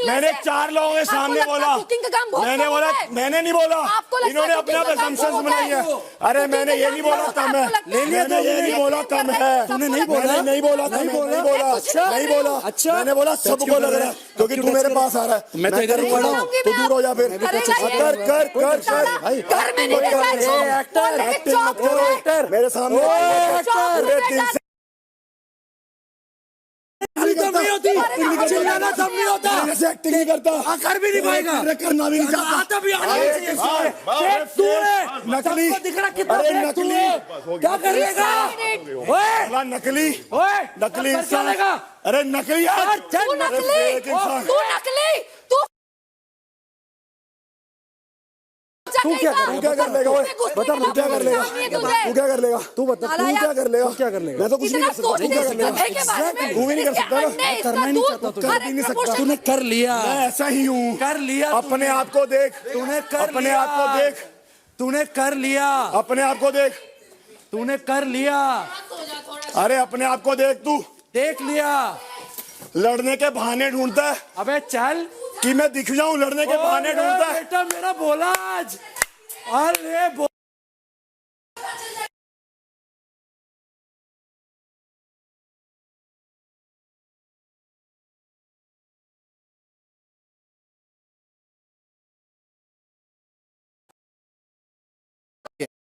मैंने 4 लोगों के सामने बोला, मैंने बोला, मैंने नहीं बोला, इन्होंने अपने आप असम्पशंस बनाई है, अरे मैंने ये नहीं बोला कम है, ले लिया, ये नहीं बोला कम है, तूने नहीं बोला, नहीं बोला, नहीं बोला, नहीं बोला, अच्छा मैंने बोला सबको लग रहा है, क्योंकि तू मेरे पास आ रहा है, मैं तो इधर खड़ा हूँ, तू दूर हो जा, फिर कर एक्टिंग मत करो, एक्टर मेरे सामने चिल्लाना तब नहीं होता, एक्टिंग नहीं करता, कर भी नहीं पाएगा, करना भी नहीं चाहता, नकली, अरे नकली क्या कर लेगा, नकली नकली इंसान, अरे नकली यार, तू नकली तू क्या कर लेगा? बता तू क्या कर लेगा? तू क्या कर लेगा? तू बता तू क्या कर लेगा? क्या कर लेगा? मैं तो कुछ नहीं कर सकता। तू क्या कर लेगा? तू भी नहीं कर सकता ना। करना ही नहीं चाहता तू। कर भी नहीं सकता। तूने कर लिया। मैं ऐसा ही हूँ। कर लिया। अपने आप को देख। तूने कर अपने आप को देख। तूने कर लिया। अपने आप को देख। तूने कर लिया। अरे अपने आप को देख, तू देख लिया। लड़ने के बहाने ढूंढता है। अबे चल कि मैं दिख जाऊं, लड़ने के बहाने ढूंढता है। बेटा मेरा बोला आज। अरे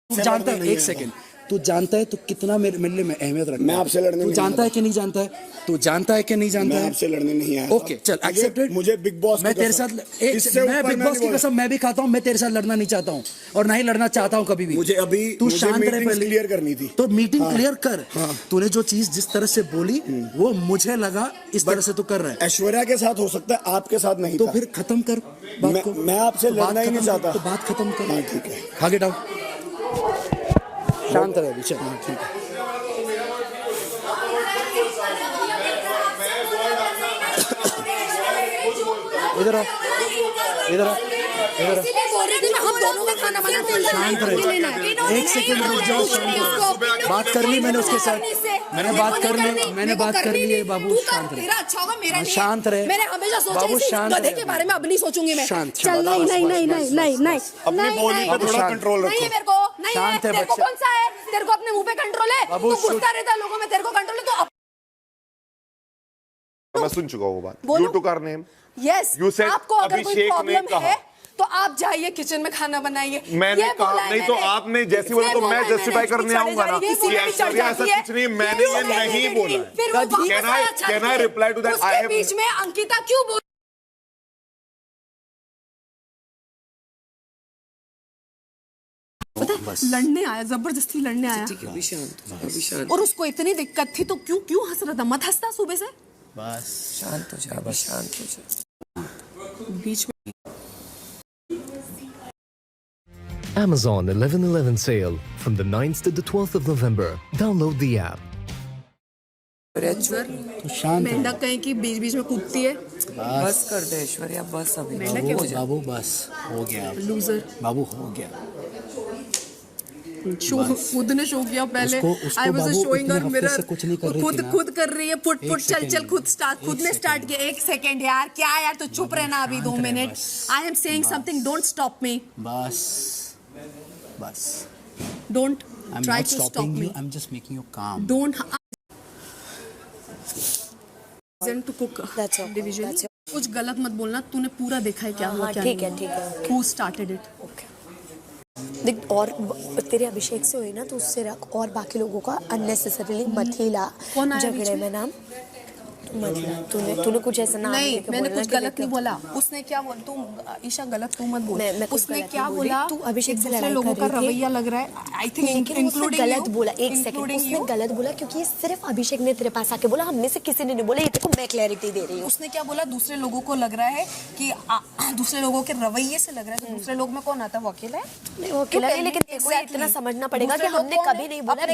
तू जानता है, एक सेकंड, तू जानता है तू कितना मेरे लिए में अहमियत रखता है? मैं आपसे लड़ने तू जानता है कि नहीं जानता है? तू जानता है कि नहीं जानता है? मैं आपसे लड़ने नहीं आया। ओके चल एक्सेप्टेड। मुझे बिग बॉस मैं तेरे साथ मैं बिग बॉस की कसम मैं भी खाता हूँ। मैं तेरे साथ लड़ना नहीं चाहता हूँ और ना ही लड़ना चाहता हूँ कभी भी। मुझे अभी तू शांत रहे, पहले क्लियर करनी थी। तो मीटिंग क्लियर कर। तूने जो चीज जिस तरह से बोली वो मुझे लगा इस तरह से तू कर रहा है। ऐश्वर्या के साथ हो सकता है, आपके साथ नहीं। तो फिर खत्म कर बात को। मैं आपसे लड़ना ही नहीं चाहता। तो बात खत्म कर। ठीक है, आगे डाउन, शांत रहे अभी। चल ठीक है। इधर आ, इधर आ, इधर आ। हम दोनों का खाना बनाते हैं। शांत रहे, एक सेकंड रुक जाओ। बात कर ली मैंने उसके साथ। मैंने बात कर ली है। बाबू शांत रहे। तेरा अच्छा होगा, मेरा नहीं। शांत रहे। मैंने हमेशा सोचा बाबू इस शांत गधे रहे। के बारे में अब नहीं सोचूंगी मैं। शांत, चल नहीं नहीं नहीं नहीं नहीं नहीं अपनी बोली पे थोड़ा कंट्रोल नहीं रखो। है मेरे को, नहीं है। शांत है तेरे को बच्चे। कौन सा है? तेरे को अपने मुंह पे कंट्रोल है? बाबू, तू पूछता रहता है लोगों में, तेरे को कंट्रोल है तो मैं सुन चुका हूँ वो बात। बोलो। You took our name. Yes. You said आपको अगर कोई अभिषेक ने प्रॉब्लम कहा। है तो आप जाइए किचन में खाना बनाइए। मैंने ये कहा बोला है नहीं तो मैंने। आपने जैसी बोला तो इसने मैं बोला है जस्टिफाई मैंने। करने आऊंगा ना किसी कि में भी चढ़ ऐश्वर्या ऐसा जाती है। कुछ नहीं, मैंने ये नहीं बोला है। फिर वो वापस आया छत Can I पे। reply to that? I उसके have- बीच में अंकिता क्यों बोल पता है, लड़ने आया, जबरदस्ती लड़ने आया। अभी शांत और उसको इतनी दिक्कत थी तो क्यों हंस रहा था? मत हंसता सुबह से। बस शांत हो जा, बस शांत हो जा। बीच में Amazon 11/11 sale from the 9th to the 12th of November. Download the app. मेंढक कहीं की बीच बीच में कूदती है। बस कर दे ऐश्वर्या, बस अभी मेंढक क्या हो जा। बाबू बस हो गया। लूजर बाबू हो गया। खुद ने शो किया पहले। उसको आई वाज बाबू शोइंग इतने हर हफ्ते मिरर। से कुछ नहीं कर रही थी ना। खुद कर रही है। फुट एक चल सेकंड। खुद ने स्टार्ट किया। एक सेकंड यार, क्या यार, तो चुप रहना अभी 2 minute. I am saying something, don't stop me. बस बस। Don't I'm try not to stop stopping me. you. I'm just making you calm. Don't to cook division. कुछ गलत मत बोलना। तूने पूरा देखा है क्या हुआ क्या ठीक नहीं है हुआ। Who started it? देख, और तेरे अभिषेक से हुई ना तो उससे रख, और बाकी लोगों का अननेसेसरीली मत ही ला कौन आया बीच झगड़े में? में नाम मत ला। तूने कुछ ऐसा नाम नहीं, लेके मैंने बोलना कुछ कि गलत देखो- नहीं बोला। उसने क्या बोला? तू ईशा गलत तू मत बोल। मैं कुछ उसने गलत क्या नहीं बोली। बोला? तू अभिषेक से दूसरे लड़ाई लोगों कर का रही थी। रवैया लग रहा है। आई थिंक लेकिन उसने इंक्लूडिंग गलत बोला। एक सेकंड, उसने गलत बोला क्योंकि ये सिर्फ अभिषेक ने तेरे पास आके बोला, हम में से किसी ने नहीं बोला। ये देखो मैं क्लैरिटी दे रही हूँ। उसने क्या बोला? दूसरे लोगों को लग रहा है कि दूसरे लोगों के रवैये से लग रहा है कि दूसरे लोग में कौन आता है? वो अकेला है। नहीं, वो अकेला नहीं, लेकिन तेरे को ये इतना समझना पड़ेगा कि हमने कभी नहीं बोला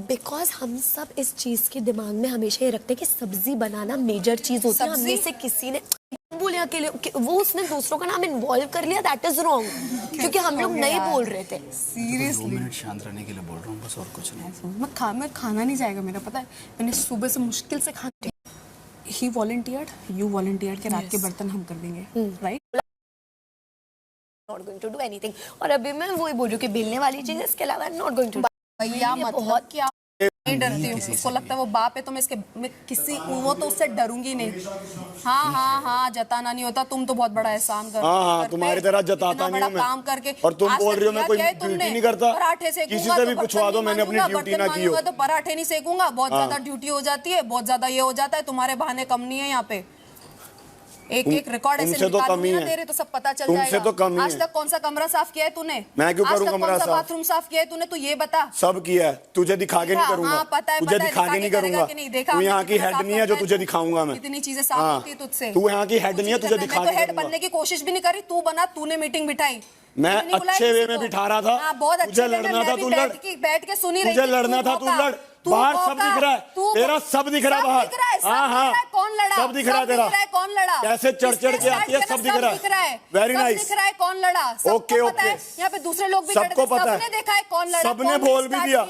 बिकॉज हम सब इस चीज के दिमाग में हमेशा ये रखते हैं कि सब्जी बनाना मेजर चीज होती है। हमने से किसी ने बोले अकेले, वो उसने दूसरों का नाम इन्वॉल्व कर लिया, दैट इज रॉन्ग। क्योंकि हम लोग नहीं बोल रहे थे। 2 मिनट शांत रहने के लिए बोल रहा हूँ बस, और कुछ नहीं। मैं खाना नहीं जाएगा मेरा, पता है। मैंने सुबह से मुश्किल से खाना। ही वॉलंटियर्ड, यू वॉलंटियर्ड के रात के बर्तन हम कर देंगे, right? Not going to do anything. और अभी मैं वही बोल रही हूँ कि बेलने वाली चीज, इसके अलावा नॉट गोइंग टू। भैया मतलब क्या नहीं डरती हूँ। उसको लगता है वो बाप है तो मैं किसी वो तो उससे डरूंगी नहीं। हाँ जताना नहीं होता। तुम तो बहुत बड़ा एहसान कर। हाँ तुम्हारी तरह जताता नहीं हूँ मैं। काम करके और तुम बोल रही हो मैं कोई ड्यूटी नहीं करता। पराठे सेकूंगा, किसी से भी पूछवा दो, मैंने अपनी ड्यूटी ना की हो। तो पराठे नहीं सेकूंगा, बहुत ज्यादा ड्यूटी हो जाती है, बहुत ज्यादा ये हो जाता है। तुम्हारे बहाने कम नहीं है यहाँ पे। एक एक रिकॉर्ड ऐसे तुमसे तो कम ही निकालूंगी ना है। तेरे तो सब पता चल तुमसे जाएगा। तो कम ही आज है। तक कौन सा कमरा साफ किया है तूने? मैं क्यों आज करूं तक कमरा कौन सा साफ? बाथरूम साफ किया है तूने? तो ये बता। सब किया है, तुझे दिखा के नहीं हाँ, करूंगा। पता है, तुझे पता है, दिखा के दिखा नहीं के करेगा करूंगा। कि नहीं? देखा तू हमने यहाँ की कितना हेड साफ नहीं है जो करता है तुझे तू। दिखाऊंगा मैं। कितनी चीजें साफ हाँ, होती है तुझसे। तू यहाँ की हेड नहीं है, तुझे दिखा मैं तो के हेड करूंगा। बनने की कोशिश भी नहीं करी, तू बना, तूने मीटिंग बिठाई। मैं तूने नहीं बुलाया अच्छे वे किसी में को। बिठा रहा था। हाँ, बहुत अच्छे तुझे वे में लड़ना मैं था, भी तू बैठ के सुनी रही तुझे थी। लड़ना था, तू लड़। बाहर सब दिख रहा है, तेरा सब दिख रहा है बाहर। हाँ हाँ, कौन लड़ा? सब दिख रहा है तेरा। कौन लड़ा? कैसे चढ़ चढ़ के आती है, सब दिख रहा है। Very nice. दिख रहा है कौन लड़ा? Okay, okay. यहाँ पे दूसरे लोग भी सबको पता है। सबने देखा है कौन लड़ा। सबने बोल भी दिया।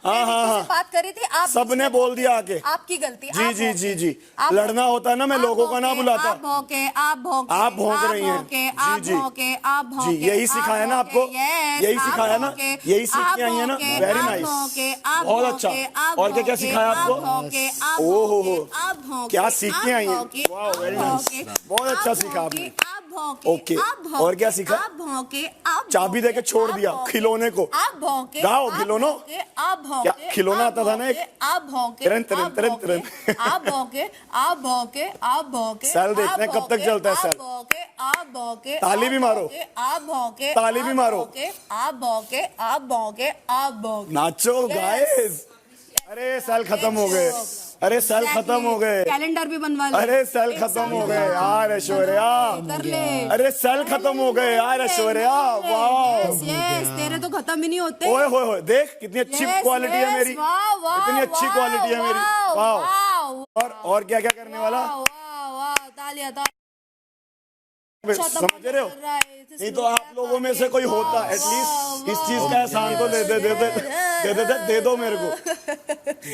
हाँ हाँ हाँ, बात करी थी आप, सबने बोल दिया आके। आपकी गलती। जी जी जी जी, लड़ना होता है ना, मैं लोगों का ना बुलाता। आप भौंके, आप भौंके, आप भौंक रही हैं। आप जी भौंके, आप भौंके, जी, यही सिखाया ना आपको, यही सिखाया ना, यही सीख के आई है ना। वेरी नाइस, बहुत अच्छा। और क्या क्या सिखाया आपको? ओहो हो, क्या सीख के आई है? वाह, वेरी नाइस, बहुत अच्छा सीखा आपने। ओके, और क्या सीखा? चाबी देके छोड़ दिया खिलौने को। गाओ खिलौनों, क्या खिलौना आता था ना एक? तिरन तिरन तिरन तिरन। आप भौंके, आप भौंके, आप भौंके। सेल देखते हैं कब तक चलता है सेल। आप भौंके, ताली भी मारो, आप भौंके, ताली भी मारो। आप भौंके, आप भौंके, आप भौंके। नाचो गाइस। अरे सेल खत्म हो गए, अरे सेल खत्म हो गए। कैलेंडर भी बनवा ले। अरे सेल खत्म हो गए यार ऐश्वर्या। कर ले। अरे सेल खत्म हो गए यार ऐश्वर्या। वाह, यस, तेरे तो खत्म ही नहीं होते। ओए होए होए, देख कितनी अच्छी क्वालिटी है मेरी, कितनी अच्छी क्वालिटी है मेरी। वाह, और क्या क्या करने वाला? तालियां समझ रहे हो? नहीं तो आप लोगों में से कोई होता, एटलीस्ट इस चीज का एहसान तो दे दो मेरे को।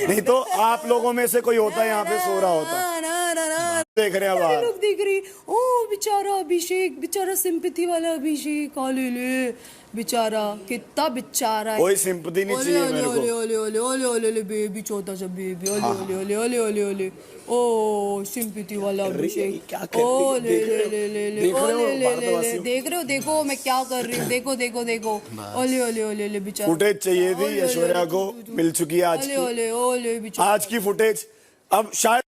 नहीं तो आप लोगों में से कोई होता यहाँ पे सो रहा होता। देख रहे हैं बाहर, लोग देख रही। ओ बेचारा अभिषेक, बेचारा सिंपैथी वाला अभिषेक, ओले ले बेचारा, कितना बेचारा है। कोई सिंपैथी नहीं चाहिए मेरे को। ओले ओले ओले ओले ओले ओले बेबी, छोटा सा बेबी, ओले ओले ओले ओले ओले ओले। ओ सिंपैथी वाला अभिषेक, ओ ले ले ले ले ले, ओ ले ले ले ले। देख रहे हो, देखो मैं क्या कर रही हूँ, देखो देखो देखो। ओले ओले ओले ओले बेचारा। फुटेज चाहिए थी ऐश्वर्या को, मिल चुकी है आज ओले की। ओले ओले बेचारा। आज की फुटेज अब शायद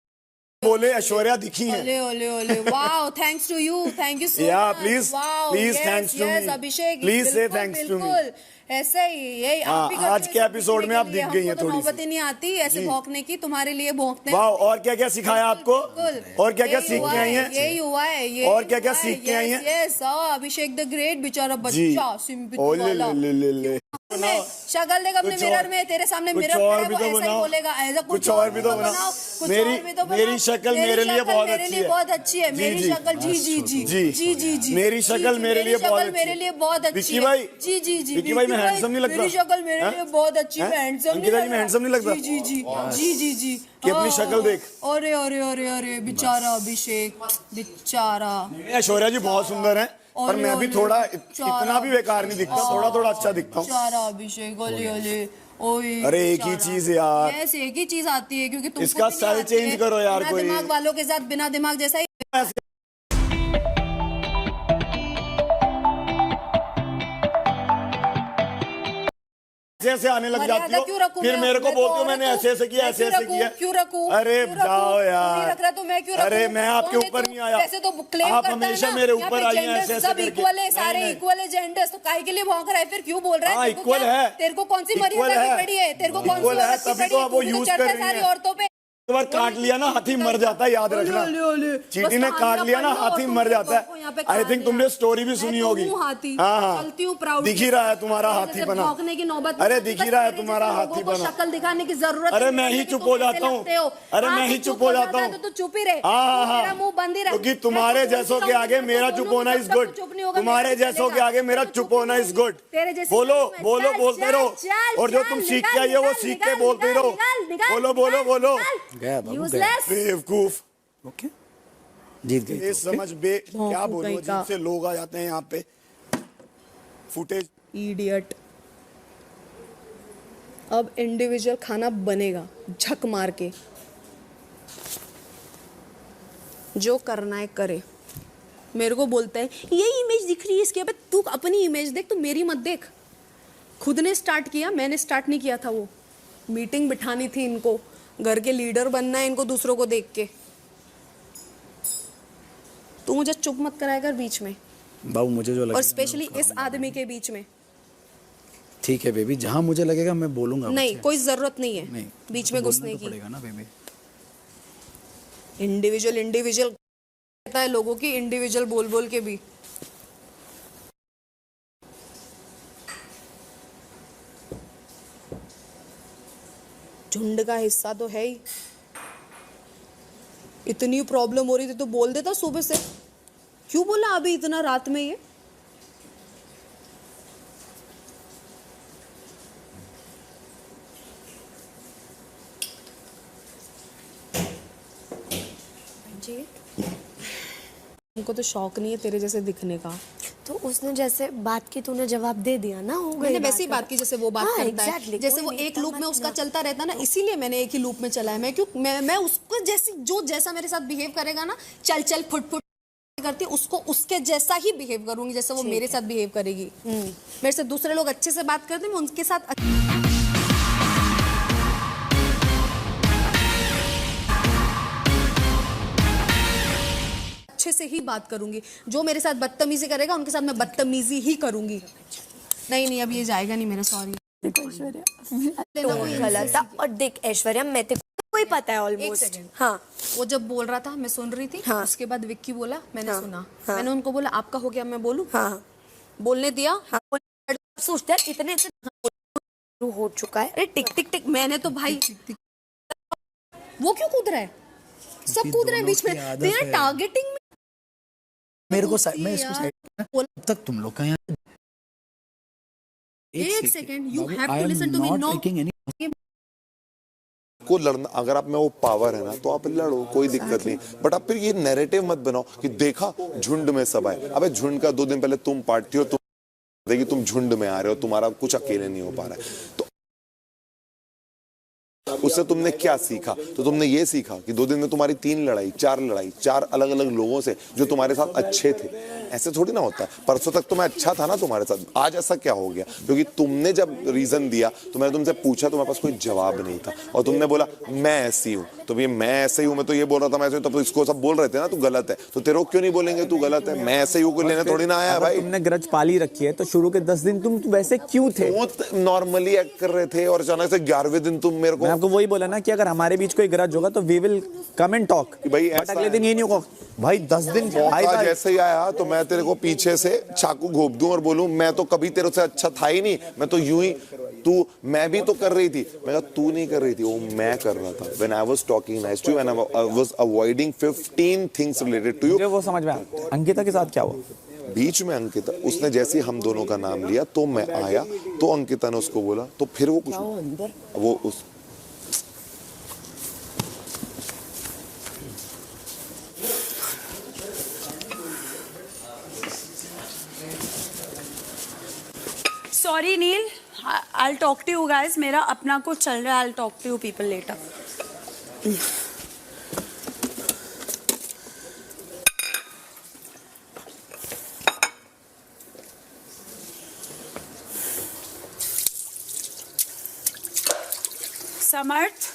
बोले ऐश्वर्या दिखी है। ओले ओले ओले, wow, thanks to you, thank you so much. Yeah, please thanks to me. Abhishek, Please say बिल्कुल, thanks to me. बिल्कुल। ऐसे ही यही आप भी करते आज हो के सब एपिसोड सीखने में आप के लिए। दिख गई हैं हमको तो थोड़ी नौबत सी। ही नहीं आती ऐसे जी। भौंकने की, तुम्हारे लिए भौंकते हैं। वाह, और क्या क्या सिखाया आपको? बिल्कुल। और क्या क्या यही सीख हुआ के आई हैं? यही हुआ है, यही और क्या क्या हुआ सीख के आई हैं? यस, अभिषेक द ग्रेट, बेचारा जी, बच्चा सिंपैथी ओ ले वाला। ले ले ले। में शक्ल देख अपने कुछ मिरर और- में, तेरे सामने कुछ मिरर और है, भी वो तो ऐसा ही बनाओ। बोलेगा, ऐसा कुछ और भी तो बनाओ। कुछ मेरी- और भी तो बनाओ। मेरी शक्ल मेरे लिए शक्ल बहुत मेरे अच्छी लिए है। बहुत अच्छी है, जी, मेरी जी। शक्ल जी जी जी जी। जी जी जी। मेरी शक्ल जी, मेरे लिए मेरी बहुत शक्ल अच्छी मेरे है। लिए बहुत अच्छी विक्की है। भाई, जी जी जी। विक्की भाई, मैं handsome नहीं लगता? मेरी शक्ल मेरे हैं? लिए बहुत अच्छी है, हैं? हैंडसम अंकिता जी, मैं handsome नहीं लगता? जी जी जी जी जी जी। कि अपनी शक्ल देख। अरे अरे अरे अरे बेचारा अभिषेक, बेचारा। ऐश्वर्या जी बहुत सुंदर हैं, पर ओले, मैं भी ओले, थोड़ा बेचारा। इतना भी बेकार नहीं दिखता, थोड़ा थोड़ा अच्छा दिखता हूँ। बेचारा अभिषेक, ओले ओले। ओए अरे एक ही बेचारा। चीज यार। यस, एक ही चीज आती है, क्योंकि तुमको इसका भी नहीं सेल आती चेंज है। करो यार बिना कोई। दिमाग वालों के साथ बिना दिमाग जैसा ही। ऐसे ऐसे आने लग जाती मर्यादा क्यों हो, रखूं फिर मैं? मेरे को मैं तो बोलते हो मैंने औरत ऐसे ऐसे किया, मैं ऐसे क्यों ऐसे रखूं? किया। क्यों रखूं? अरे क्यों रखूं? जाओ तू नहीं यार। रख रहा तो मैं क्यों रखूं? अरे मैं आपके कौन है ऊपर तू? नहीं आया। वैसे तो क्लेम आप करता है हमेशा ना, मेरे यहाँ ऊपर पे आई हैं genders ऐसे ऐसे सब करके। इक्वल है, नहीं, सारे नहीं। इक्वल है जेंडर्स, तो काहे के लिए भौंक रहा है फिर? क्यों बोल रहा है? हाँ, तेरे को equal क्या- है। तेरे को कौन सी Equal मर्यादा है। पड़ी है? तेरे को कौन सी Equal है, औरत की तभी पड़ी तो है? अब वो तू भी तो use चढ़ता कर है रही सारी हैं। औरतों पे। एक बार काट लिया ना हाथी मर जाता है, याद रखना। चींटी ने काट लिया ना हाथी मर जाता है। आई थिंक तुमने स्टोरी भी सुनी होगी। हाँ हाँ, दिख ही रहा है तुम्हारा हाथी बना। भौंकने की नौबत। अरे दिख ही रहा है तुम्हारा हाथी बना। शक्ल दिखाने की जरूरत अरे नहीं मैं है ही कि चुप तुम हो ऐसे जाता हूँ। लगते हो। अरे हाँ, मैं ही तू चुप हो जाता है हूँ। तो तू चुप ही रहे। हाँ तू मेरा मुंह बंद ही रहे। क्योंकि तुम्हारे जैसों के आगे मेरा चुप होना इज गुड। तुम्हारे जैसों के आगे मेरा चुप होना इज गुड। बोलो बोलो बोलते रहो, और जो तुम सीख के आई हो वो सीख के बोलते रहो। बोलो बोलो बोलो। गया बाबू, गया। यूजलेस। बेवकूफ। ओके, जीत गई ये तो, ओके? समझ क्या बोलूं, अजीब से लोग आ जाते हैं यहाँ पे। Footage idiot. अब इंडिविजुअल खाना बनेगा झक मार के, जो करना है करे। मेरे को बोलता है ये इमेज दिख रही है इसके। अबे तू अपनी इमेज देख, तू मेरी मत देख। खुद ने स्टार्ट किया, मैंने स्टार्ट नहीं किया था। वो मीटिंग बिठानी थी इनको, घर के लीडर बनना है इनको दूसरों को देख के। मुझे चुप मत कराया कर बीच में, बाबू मुझे जो और लगेगा स्पेशली इस आदमी के बीच में। ठीक है बेबी, जहाँ मुझे लगेगा मैं बोलूंगा। नहीं, कोई जरूरत नहीं है नहीं, बीच में घुसने की। पड़ेगा ना बेबी। इंडिविजुअल कहता है लोगों की, इंडिविजुअल बोल बोल के भी। झुंड का हिस्सा तो है ही। इतनी प्रॉब्लम हो रही थी तो बोल देता सुबह से, क्यों बोला अभी इतना रात में? ये हमको तो शौक नहीं है तेरे जैसे दिखने का। तो उसने जैसे बात की तूने जवाब दे दिया ना, हो गई। मैंने वैसी बात की जैसे वो बात करता है, exactly, जैसे वो एक लूप में उसका चलता रहता ना, इसीलिए मैंने एक ही लूप में चला है। मैं उसको जैसी जो जैसा मेरे साथ बिहेव करेगा ना, चल फुट करती उसको उसके जैसा ही बिहेव करूंगी जैसे वो मेरे साथ बिहेव करेगी। मेरे से दूसरे लोग अच्छे से बात करते हैं, मैं उनके साथ अच्छे से ही बात करूंगी। जो मेरे साथ बदतमीजी करेगा उनके साथ मैं बदतमीजी ही करूंगी। नहीं अब ये जाएगा नहीं मेरा, सॉरी। गलत था। और देख ऐश्वर्या, मैं तेरे को ही पता है ऑलमोस्ट। हाँ, वो जब बोल रहा था मैं सुन रही थी। हाँ। उसके बाद विक्की बोला, मैंने सुना। हाँ। मैंने उनको बोला आपका हो गया, मैं बोलूं? हाँ। बोलने दिया। हाँ। सोचते हैं इतने हो चुका है। अरे टिक टिक टिक, मैंने तो भाई वो क्यों कूद रहा है? सब कूद रहे हैं बीच में। तेरा टारगेटिंग मेरे को मैं इसको साइड तक तुम लोग का यहाँ एक second, you have to listen to me. No को लड़ना, अगर आप में वो पावर है ना तो आप लड़ो, कोई दिक्कत नहीं। बट आप फिर ये नैरेटिव मत बनाओ कि देखा झुंड में सब आए। अबे झुंड का 2 दिन पहले तुम पार्टी हो, तुम झुंड में आ रहे हो, तुम्हारा कुछ अकेले नहीं हो पा रहा है। तो उससे तुमने क्या सीखा? तो तुमने ये सीखा कि 2 दिन में तुम्हारी 3 लड़ाई 4 अलग अलग लोगों से जो तुम्हारे साथ अच्छे थे। ऐसे थोड़ी ना होता है। परसों तक तो मैं अच्छा था ना तुम्हारे साथ, आज ऐसा क्या हो गया? क्योंकि तुमने जब रीजन दिया तो मैंने तुमसे पूछा, तुम्हारे पास कोई जवाब नहीं था और तुमने बोला मैं ऐसी हूँ। तो ये मैं ऐसे ही हूँ, मैं तो ये बोल रहा था मैं ऐसे हूँ, तो इसको सब बोल रहे थे ना तू गलत है। तो तेरे को क्यों नहीं बोलेंगे तू गलत है? मैं ऐसे ही हूँ, कोई लेने थोड़ी ना आया भाई। तुमने ग्रज पाली रखी है तो शुरू के 10 दिन तुम वैसे क्यों थे? नॉर्मली एक्ट कर रहे थे और अचानक से 11वें दिन तुम मेरे को। मैं आपको वही बोला ना कि अगर हमारे बीच कोई ग्रज होगा तो we will come and talk भाई। अगले दिन ये नहीं होगा भाई 10 दिन जैसे ही आया तो मैं तेरे को पीछे से चाकू घोप दूं और बोलूं मैं तो कभी तेरे से अच्छा था ही नहीं, मैं तो यूं ही। मैं भी तो कर रही थी। मैं कहा तू नहीं कर रही थी, वो मैं कर रहा था। When I was talking nice to you and I was avoiding 15 things related to you। वो समझ में आया। अंकिता के साथ क्या हुआ? बीच में अंकिता, उसने जैसे ही हम दोनों का नाम लिया तो मैं आया तो अंकिता ने उसको बोला, तो फिर वो कुछ वो उस sorry Neel, I talk to you guys. मेरा अपना कुछ चल रहा है, I talk to you people later. Samarth,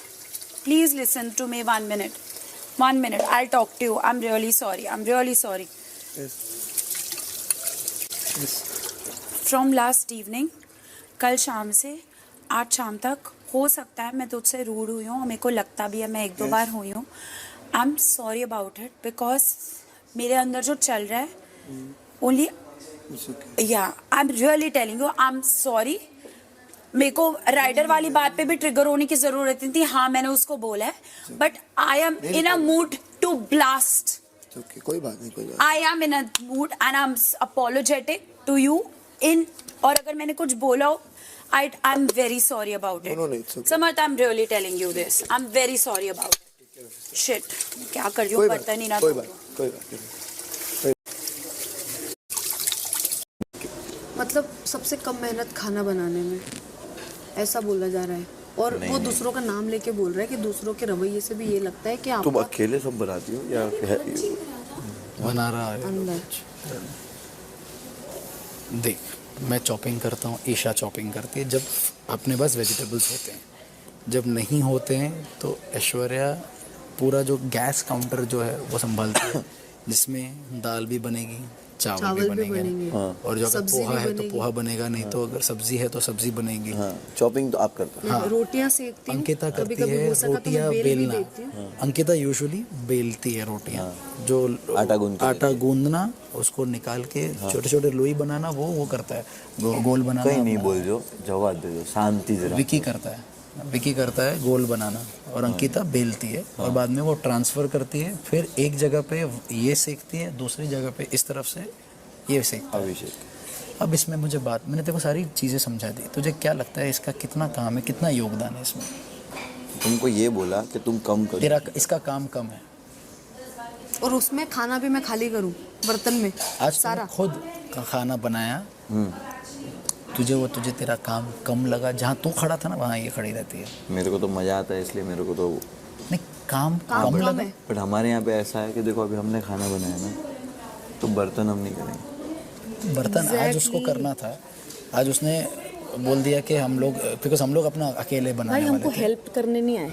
please listen to me 1 minute. 1 minute, I'll talk to you. I'm really sorry. I'm really sorry. Yes. From last evening, कल शाम से आज शाम तक हो सकता है मैं तुझसे रूड हुई हूँ, मेरे को लगता भी है मैं 1-2 बार हुई हूँ। I am sorry about it because मेरे अंदर जो चल रहा है ओनली या आई am really telling you I am sorry. मेरे को राइडर वाली बात पे भी ट्रिगर होने की जरूरत नहीं थी। हाँ, मैंने उसको बोला है, but I am in a mood to blast. कोई बात नहीं। I am in a mood and I am apologetic to you in, और अगर मैंने कुछ बोला हो, I am very sorry about it. Samarth, I am really telling you this, I am very sorry about it. Shit, क्या कर रही हूँ, बर्तन ही ना। कोई बात नहीं। मतलब सबसे कम मेहनत खाना बनाने में, ऐसा बोला जा रहा है। और वो दूसरों का नाम लेके बोल रहा है कि दूसरों के रवैये से भी ये लगता है कि आप तुम अकेले सब बनाती हो या बना रहा है अंदर। देख, मैं चॉपिंग करता हूँ, ईशा चॉपिंग करती है जब अपने पास वेजिटेबल्स होते हैं। जब नहीं होते हैं तो ऐश्वर्या पूरा जो गैस काउंटर जो है वो संभालती है। जिसमें दाल भी बनेगी, चावल चावल भी भी बनेंगे, बनेंगे। हाँ। और जो अगर सब्जी पोहा भी है तो बनेगी। पोहा बनेगा, नहीं तो अगर सब्जी है तो सब्जी बनेगी। चॉपिंग तो आप करते हाँ। रोटियां सेकती हूँ, अंकिता कभी करती कभी है हो सका तो मैं रोटियां बेल भी बेलना। देती हूँ। अंकिता यूजुअली बेलती है रोटियां, जो आटा गूंदना, उसको निकाल के छोटे छोटे लोई बनाना, वो करता है, गोल बनाना। कहीं नहीं बोल जो, जवाब दे दो शांति से। विकी करता है गोल बनाना, और अंकिता बेलती है, और बाद में वो ट्रांसफर करती है, फिर एक जगह पे ये सेकती है, दूसरी जगह पे इस तरफ से ये सेकता है। अब इसमें मुझे मैंने तेरे को सारी चीज़ें समझा दी, तुझे क्या लगता है इसका कितना काम है, कितना योगदान है इसमें? तुमको ये बोला कि तुम कम करो, तेरा इसका काम कम है। और उसमें खाना भी मैं खाली करूँ बर्तन में आज सारा खुद का खाना बनाया, तुझे तेरा काम कम लगा? जहाँ तू खड़ा था ना वहाँ ये खड़ी रहती है। मेरे को तो मजा आता है, इसलिए मेरे को तो नहीं, काम कम लगा। बट हमारे यहाँ पे ऐसा है कि देखो अभी हमने खाना बनाया ना, तो बर्तन हम नहीं करेंगे। बर्तन आज उसको करना था, आज उसने बोल दिया कि हम लोग, बिकॉज हम लोग अपना अकेले भाई बनाने हमको वाले थे। हेल्प करने नहीं आए,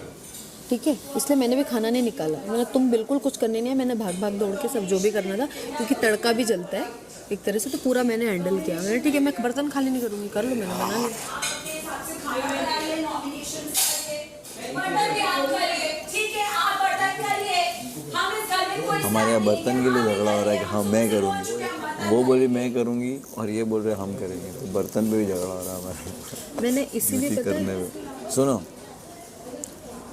ठीक है, इसलिए मैंने भी खाना नहीं निकाला। मैंने तुम बिल्कुल कुछ करने नहीं है, मैंने भाग भाग दौड़ के सब जो भी करना था, क्योंकि तड़का भी जलता है एक तरह से, तो पूरा मैंने हैंडल किया। मैंने ठीक है, मैं बर्तन खाली नहीं करूँगी, कर लो, मैंने बना लिया। हमारे यहाँ बर्तन के लिए झगड़ा हो रहा है कि हाँ मैं करूँगी, वो बोली मैं करूँगी, और ये बोल रहे हम करेंगे, तो बर्तन पे भी झगड़ा हो रहा है हमारे। मैंने इसीलिए नीति पता करने है, में सुनो,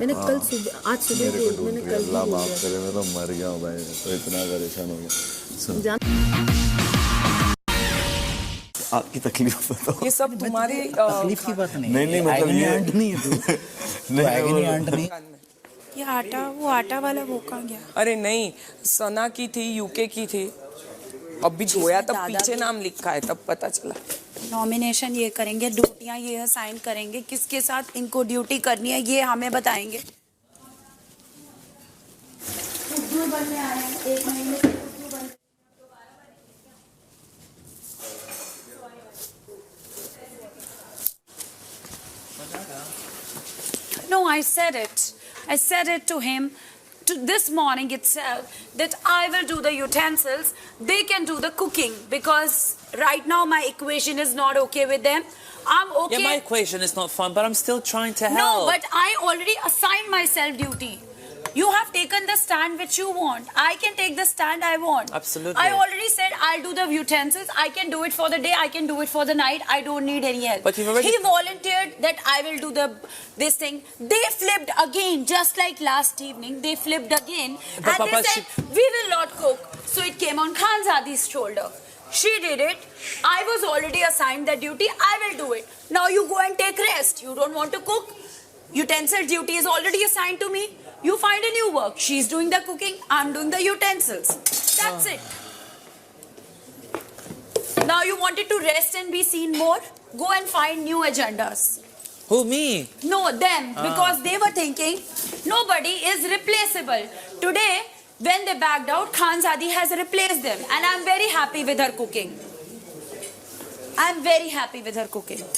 मैंने कल सुबह, आज सुबह मेरे को भी, मैंने ढूंढ कल अल्लाह भी माफ बोला। करे, मैं तो मर गया हूँ भाई, तो इतना परेशान हो गया। सुनो, जान आपकी तकलीफ बताओ। ये सब तुम्हारी तकलीफ की बात नहीं है। नहीं, मतलब एगनी ये- आंट नहीं है तू। नहीं, एगनी आंट नहीं। ये आटा, वो आटा वाला वो कहाँ गया? अरे नहीं, सना की थी, यूके की थी, अभी धोया तब पीछे नाम लिखा है, तब पता चला। नॉमिनेशन ये करेंगे, ड्यूटियां ये असाइन करेंगे, किसके साथ इनको ड्यूटी करनी है ये हमें बताएंगे। बनने आए हैं, 1 महीने से बनने। No, I said it. I said it to him this morning itself that I will do the utensils. They can do the cooking because right now my equation is not okay with them. I'm okay. Yeah, my equation is not fun, but I'm still trying to help. No, but I already assigned myself duty. You have taken the stand which you want. I can take the stand I want. Absolutely. I already said I'll do the utensils. I can do it for the day. I can do it for the night. I don't need any help. But you've already- He volunteered that I will do this thing. They flipped again, just like last evening. They flipped again, But and Papa, they said we will not cook. So it came on Khanzadi's shoulder. She did it. I was already assigned the duty. I will do it. Now you go and take rest. You don't want to cook. Utensil duty is already assigned to me. You find a new work. She's doing the cooking. I'm doing the utensils. That's it. Now you wanted to rest and be seen more? Go and find new agendas. Who, me? No, them. Because they were thinking nobody is replaceable. Today, when they backed out, Khanzadi has replaced them. And I'm very happy with her cooking. I'm very happy with her cooking.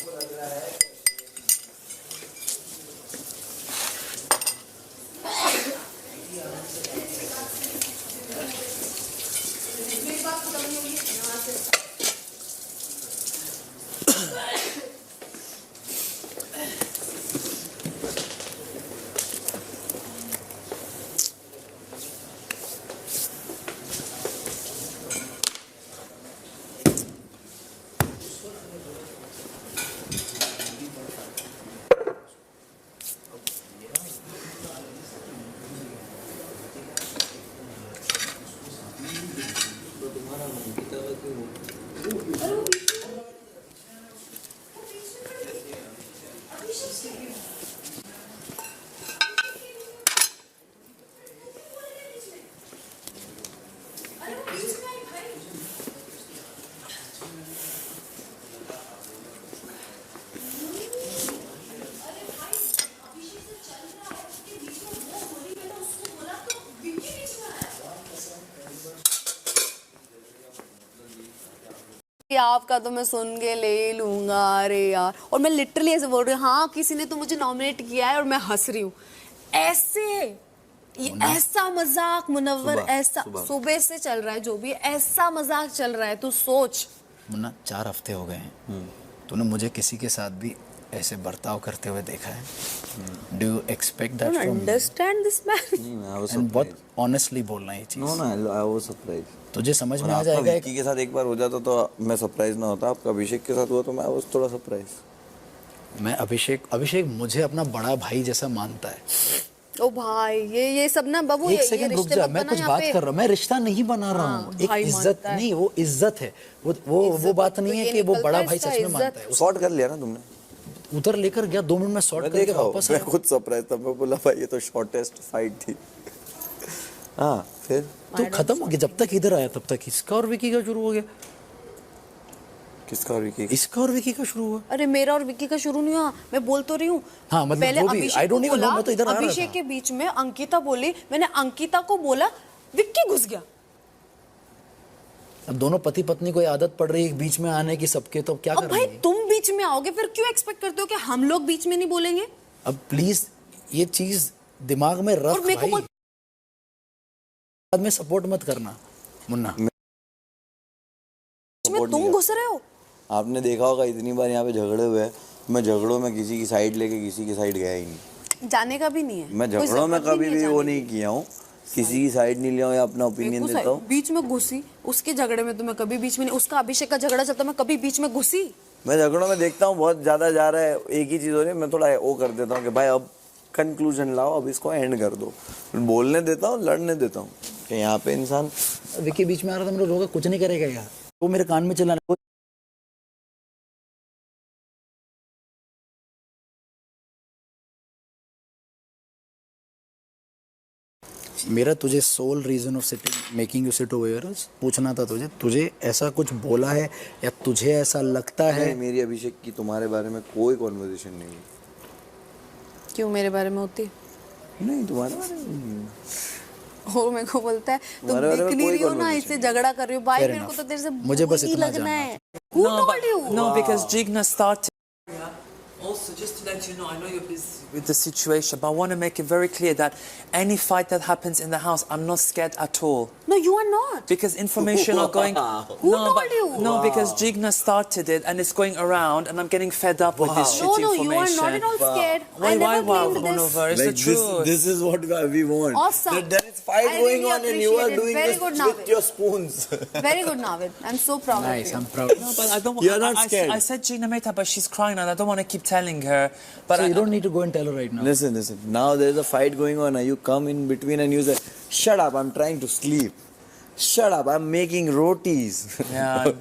आपका तो मैं सुन के ले लूंगा, अरे यार। और मैं लिटरली ऐसे बोल रही हूँ, हाँ किसी ने तो मुझे नॉमिनेट किया है, और मैं हंस रही हूँ ऐसे। ये ऐसा मजाक मुनव्वर, ऐसा सुबह से चल रहा है, जो भी ऐसा मजाक चल रहा है, तू सोच। मुन्ना 4 हफ्ते हो गए हैं, तूने मुझे किसी के साथ भी ऐसे बर्ताव करते हुए देखा है? Do you expect that from me? Understand this man. And बहुत ऑनेस्टली बोलना ये चीज। नो ना, आई वाज सरप्राइज। तुझे समझ में आ जाएगा। विक्की के साथ एक बार हो जाता तो मैं सरप्राइज ना होता, आपका अभिषेक के साथ हुआ तो मैं वाज थोड़ा सरप्राइज। मैं अभिषेक मुझे अपना बड़ा भाई जैसा मानता है। ओ भाई, ये सब ना बाबू, एक सेकंड रुक जा, मैं कुछ बात कर रहा हूँ, मैं रिश्ता नहीं बना रहा हूँ। एक इज्जत नहीं, वो इज्जत है, वो बात नहीं है कि वो बड़ा भाई सच में मानता है। शॉर्ट कर लिया ना तुमने? उधर लेकर गया, 2 मिनट में शॉर्ट करके वापस मैं खुद सरप्राइज था, मैं बोला भाई ये तो शॉर्टेस्ट फाइट थी। हाँ फिर तो खत्म हो गया। जब तक इधर आया तब तक इसका और विकी का शुरू हो गया। किसका और विकी? इसका और विकी का शुरू हुआ। अरे मेरा और विकी का शुरू नहीं हुआ, मैं बोल तो रही हूँ। हाँ, मतलब पहले वो भी, I don't even know, मैं तो इधर आ रहा था। अभिषेक के बीच में अंकिता बोली, मैंने अंकिता को बोला, विक्की घुस गया। अब दोनों पति पत्नी को आदत पड़ रही है बीच में आने की सबके, तो क्या अब करेंगे? भाई तुम बीच में आओगे, फिर क्यों एक्सपेक्ट करते हो कि हम लोग बीच में नहीं बोलेंगे? अब प्लीज ये चीज दिमाग में रख भाई। बाद में सपोर्ट मत करना मुन्ना। तुम घुस रहे हो। आपने देखा होगा इतनी बार यहाँ पे झगड़े हुए हैं, मैं झगड़ों में किसी की साइड लेके किसी की साइड गया ही नहीं। जाने का भी नहीं है। मैं झगड़ों में कभी भी वो नहीं किया हूँ, किसी की साइड नहीं लिया हूँ या अपना ओपिनियन देता हूँ। बीच में घुसी उसके झगड़े में तो मैं कभी बीच में नहीं, उसका अभिषेक का झगड़ा चलता मैं कभी बीच में घुसी? मैं झगड़ों में देखता हूँ बहुत ज्यादा जा रहा है, एक ही चीज हो रही है, मैं थोड़ा वो कर देता हूँ कि भाई अब कंक्लूजन लाओ, अब इसको एंड कर दो। बोलने देता हूँ, लड़ने देता हूँ कि यहाँ पे इंसान। विकी बीच में आ रहा था, मैंने रोका, कुछ नहीं करेगा यार, वो मेरे कान में चला। मेरा तुझे sole reason of sitting making you sit over पूछना था तुझे ऐसा कुछ बोला है या तुझे ऐसा लगता है? मेरी अभिषेक की तुम्हारे बारे में कोई कॉन्वर्सेशन नहीं है। क्यों मेरे बारे में होती? नहीं, तुम्हारे बारे में। और मेरे को बोलता है तुम देख नहीं रही हो ना, इससे झगड़ा कर रही हो। भाई मेरे को तो तेरे से मुझे बस इतना लगना है। No, because Jigna started. Also, just to let you know, I know you're busy with the situation, but I want to make it very clear that any fight that happens in the house, I'm not scared at all. No, you are not. Because information are going. Who told you? No, because Jigna started it and it's going around, and I'm getting fed up with this shit information. No, you are not at all scared. Why? I never claimed this. Monover, it's the truth. This is what we want. Awesome. That there is fight going on and you are doing Very this good, with Navid. your spoons. Very good, Navid. I'm so proud of you. I'm proud. No, but I don't. You're not scared. I said Jigna Mehta, but she's crying, and I don't want to keep telling her. But so you don't need to go and tell her right now. Listen. Now there's a fight going on. You come in between and you say, "Shut up! I'm trying to sleep. Shut up! I'm making rotis." Yeah.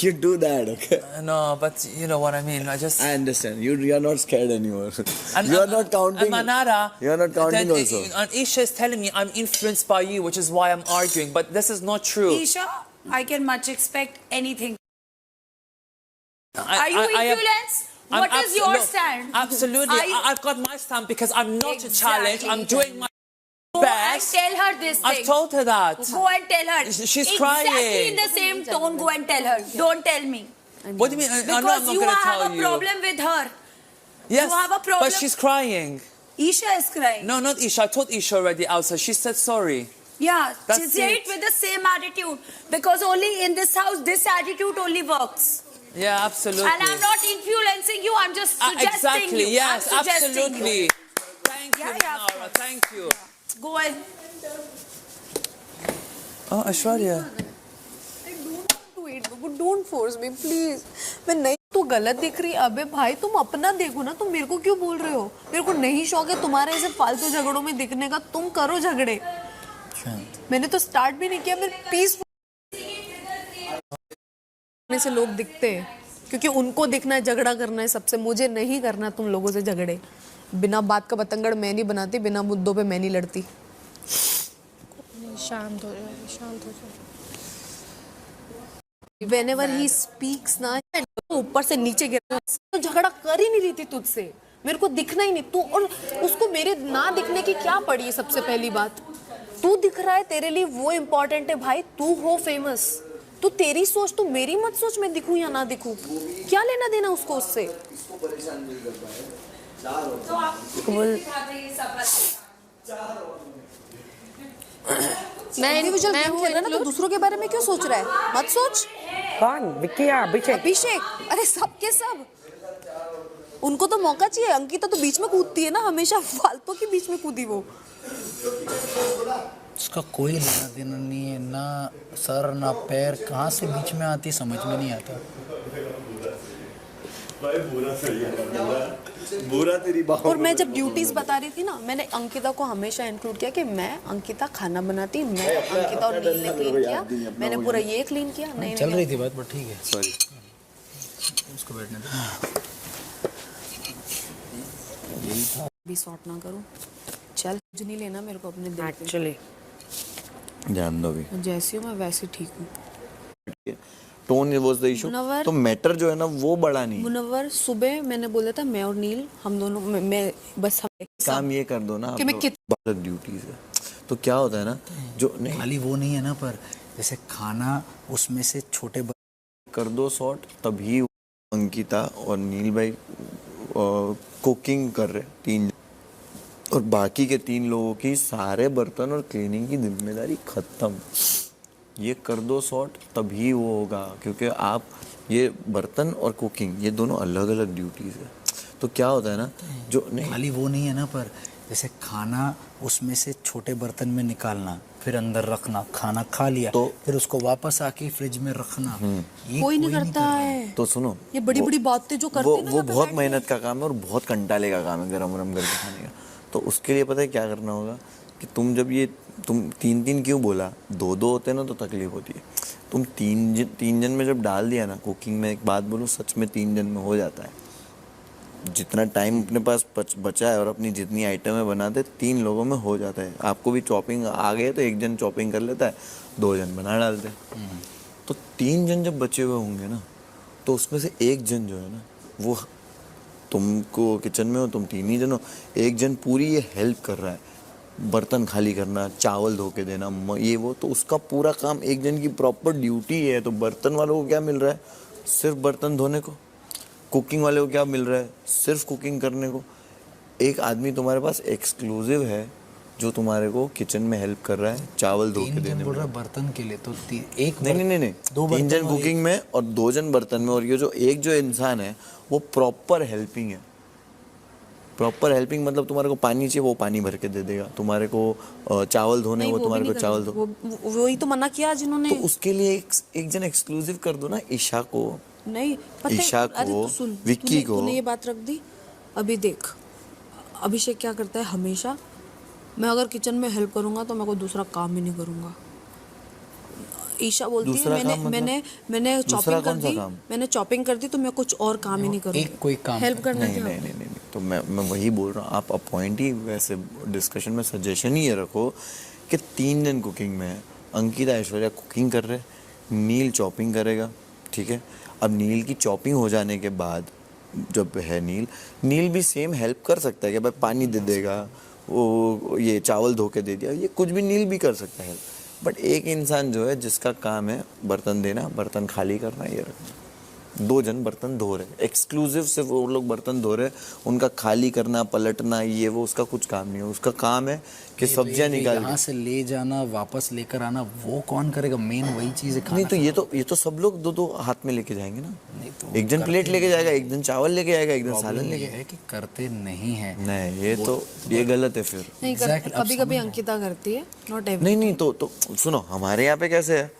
You do that, okay? No, but you know what I mean. I understand. You're not scared anymore. And, you're not counting. And Manara, you're not counting also. And Isha is telling me I'm influenced by you, which is why I'm arguing. But this is not true. Isha, I can much expect anything. Are you influenced? What is your stand? Absolutely. I've got my stand because I'm not a challenge. I'm doing my best. Go and tell her this thing. I've told her that. Go and tell her. She's crying. Exactly in the same tone, go and tell her. Don't tell me. What do you mean? Because you have a problem with her. Yes, you have a problem. but she's crying. Isha is crying. No, not Isha. I told Isha already outside. She said sorry. Yeah, That's she said it with the same attitude. Because only in this house, this attitude only works. Yeah, absolutely. And I'm not influencing you, I'm just suggesting exactly, you. Yes, I'm suggesting absolutely. You. Thank you, Nara. Thank you. Go ahead. Oh, Aishwarya. Don't force me, please. मैं नहीं तो गलत दिख रही। अबे भाई तुम अपना देखो ना, तुम मेरे को क्यों बोल रहे हो? मेरे को नहीं शौक है तुम्हारे ऐसे फालतू झगड़ों में दिखने का। तुम करो झगड़े, मैंने तो स्टार्ट भी नहीं किया। मैं पीस में से लोग दिखते हैं क्योंकि उनको दिखना है, झगड़ा करना है सबसे। मुझे नहीं करना तुम लोगों से झगड़े। बिना बात का बतंगड़ मैं नहीं बनाती, बिना मुद्दों पे मैं नहीं लड़ती। शांत हो जाओ, शांत हो जाओ। Whenever he speaks ना, ऊपर से नीचे गिर, तो झगड़ा कर ही नहीं रही थी तुझसे। मेरे को दिखना ही नहीं तू, और उसको मेरे ना दिखने की क्या पड़ी है? सबसे पहली बात, तू दिख रहा है, तेरे लिए वो इम्पोर्टेंट है भाई। तू हो फेमस, तू तेरी सोच, तू मेरी मत सोच मैं दिखूं या ना दिखूं। क्या लेना देना उसको उससे? मैं इंडिविजुअल गेम खेल रहा है ना, तो दूसरों के बारे में क्यों सोच रहा है? मत सोच। कौन? विक्की या अभिषेक? अभिषेक, अरे सब के सब, उनको तो मौका चाहिए। अंकिता तो बीच में कूदती है ना हमेशा, फालतू के बीच में कूदी वो। उसका कोई लेना देना नहीं है, ना सर ना पैर, कहाँ से बीच में आती समझ में नहीं आता। भाई बुरा सही है, बुरा तेरी बात। और मैं जब ड्यूटीज बता रही थी ना, मैंने अंकिता को हमेशा इंक्लूड किया कि मैं अंकिता खाना बनाती, मैं अंकिता और नील ने क्लीन किया, मैंने पूरा ये क्लीन किया। नहीं चल रही थी बात, बट ठीक है, सॉरी, उसको बैठने दो। भी सॉर्ट ना करूं, चल कुछ नहीं लेना मेरे को अपने दिल पे। एक्चुअली जान दो भी, जैसी हूँ मैं वैसी ठीक हूँ। Tone was the issue. Munawar, तो मैटर जो है ना वो बड़ा नहीं है। मुनव्वर, सुबह मैंने बोला था मैं और नील हम दोनों, मैं बस हम काम ये कर दो ना कि मैं आप, ड्यूटीज है तो क्या होता है ना, जो नहीं खाली वो नहीं है ना, पर जैसे खाना उसमें से छोटे कर दो सॉर्ट, तभी अंकिता और नील भाई कुकिंग कर रहे 3, और बाकी के 3 लोगों की सारे बर्तन और क्लीनिंग की जिम्मेदारी खत्म। ये कर दो सॉर्ट, तभी वो होगा, क्योंकि आप ये बर्तन और कुकिंग ये दोनों अलग अलग ड्यूटीज है। तो क्या होता है ना, जो नहीं खाली वो नहीं है ना, पर जैसे खाना उसमें से छोटे बर्तन में निकालना, फिर अंदर रखना, खाना खा लिया तो फिर उसको वापस आके फ्रिज में रखना, ये कोई नहीं करता है। तो सुनो, ये बड़ी बड़ी बातें जो करते हैं ना, वो बहुत मेहनत का काम है और बहुत कंटाले का काम है गरम गरम करके खाने का। तो उसके लिए पता है क्या करना होगा कि तुम जब ये तुम 3 क्यों बोला, 2 होते ना तो तकलीफ होती है। तुम 3 जन में जब डाल दिया ना कुकिंग में, एक बात बोलूं सच में 3 जन में हो जाता है। जितना टाइम अपने पास बचा है और अपनी जितनी आइटमें बनाते 3 लोगों में हो जाता है। आपको भी चॉपिंग आ गए तो 1 जन चॉपिंग कर लेता है, 2 जन बना डालते हैं। तो 3 जन जब बचे हुए होंगे ना, तो उसमें से 1 जन जो है ना, वो तुमको किचन में हो, तुम 3 ही जन हो, 1 जन पूरी ये हेल्प कर रहा है, बर्तन खाली करना, चावल धो के देना, ये वो, तो उसका पूरा काम 1 जन की प्रॉपर ड्यूटी है। तो बर्तन वालों को क्या मिल रहा है? सिर्फ बर्तन धोने को। कुकिंग वाले को क्या मिल रहा है? सिर्फ कुकिंग करने को। एक आदमी तुम्हारे पास एक्सक्लूसिव है जो तुम्हारे को किचन में हेल्प कर रहा है, चावल धो के देने में। बर्तन के लिए तो एक नहीं 3 जन कुकिंग में और 2 जन बर्तन में, और ये जो इंसान है वो प्रॉपर हेल्पिंग है। प्रॉपर हेल्पिंग मतलब तुम्हारे को पानी चाहिए वो पानी भर के दे देगा, तुम्हारे को चावल धोने वो तुम्हारे को चावल धो। वही तो मना किया जिन्होंने। तो उसके लिए एक जन एक्सक्लूसिव कर दो ना, ईशा को, नहीं ईशा को, विक्की को। तूने ये बात रख दी। अभी देख अभिषेक क्या करता है हमेशा, मैं अगर किचन में हेल्प करूंगा तो मैं कोई दूसरा काम ही नहीं करूंगा। ईशा बोलती है मैंने चॉपिंग कर दी, मैंने चॉपिंग कर दी तो मैं कुछ और काम ही नहीं करूंगी। कोई काम हेल्प करना क्या? नहीं तो मैं वही बोल रहा हूँ, आप अपॉइंट ही वैसे डिस्कशन में सजेशन ही ये रखो कि 3 जन कुकिंग में है, अंकिता ऐश्वर्या कुकिंग कर रहे, नील चॉपिंग करेगा, ठीक है। अब नील की चॉपिंग हो जाने के बाद जब है नील भी सेम हेल्प कर सकता है कि भाई पानी दे देगा, वो ये चावल धो के दे दिया, ये कुछ भी नील भी कर सकता है हेल्प। बट एक इंसान जो है जिसका काम है बर्तन देना, बर्तन खाली करना, ये रखना। 2 जन बर्तन धो रहे, एक्सक्लूसिव सिर्फ वो लोग बर्तन धो रहे, उनका खाली करना, पलटना, ये वो उसका कुछ काम नहीं है। उसका काम है कि सब्जियां निकाल यहाँ से ले जाना, वापस लेकर आना, वो कौन करेगा? मेन वही चीज है। नहीं तो ये तो सब लोग 2 हाथ में लेके जाएंगे ना। तो 1 जन प्लेट लेके जाएगा, 1 जन चावल लेके जाएगा, 1 जन सालन लेके है कि करते नहीं है। नहीं ये गलत है फिर। नहीं कभी कभी अंकिता करती है, नॉट एवरी। नहीं तो सुनो, हमारे यहाँ पे कैसे है,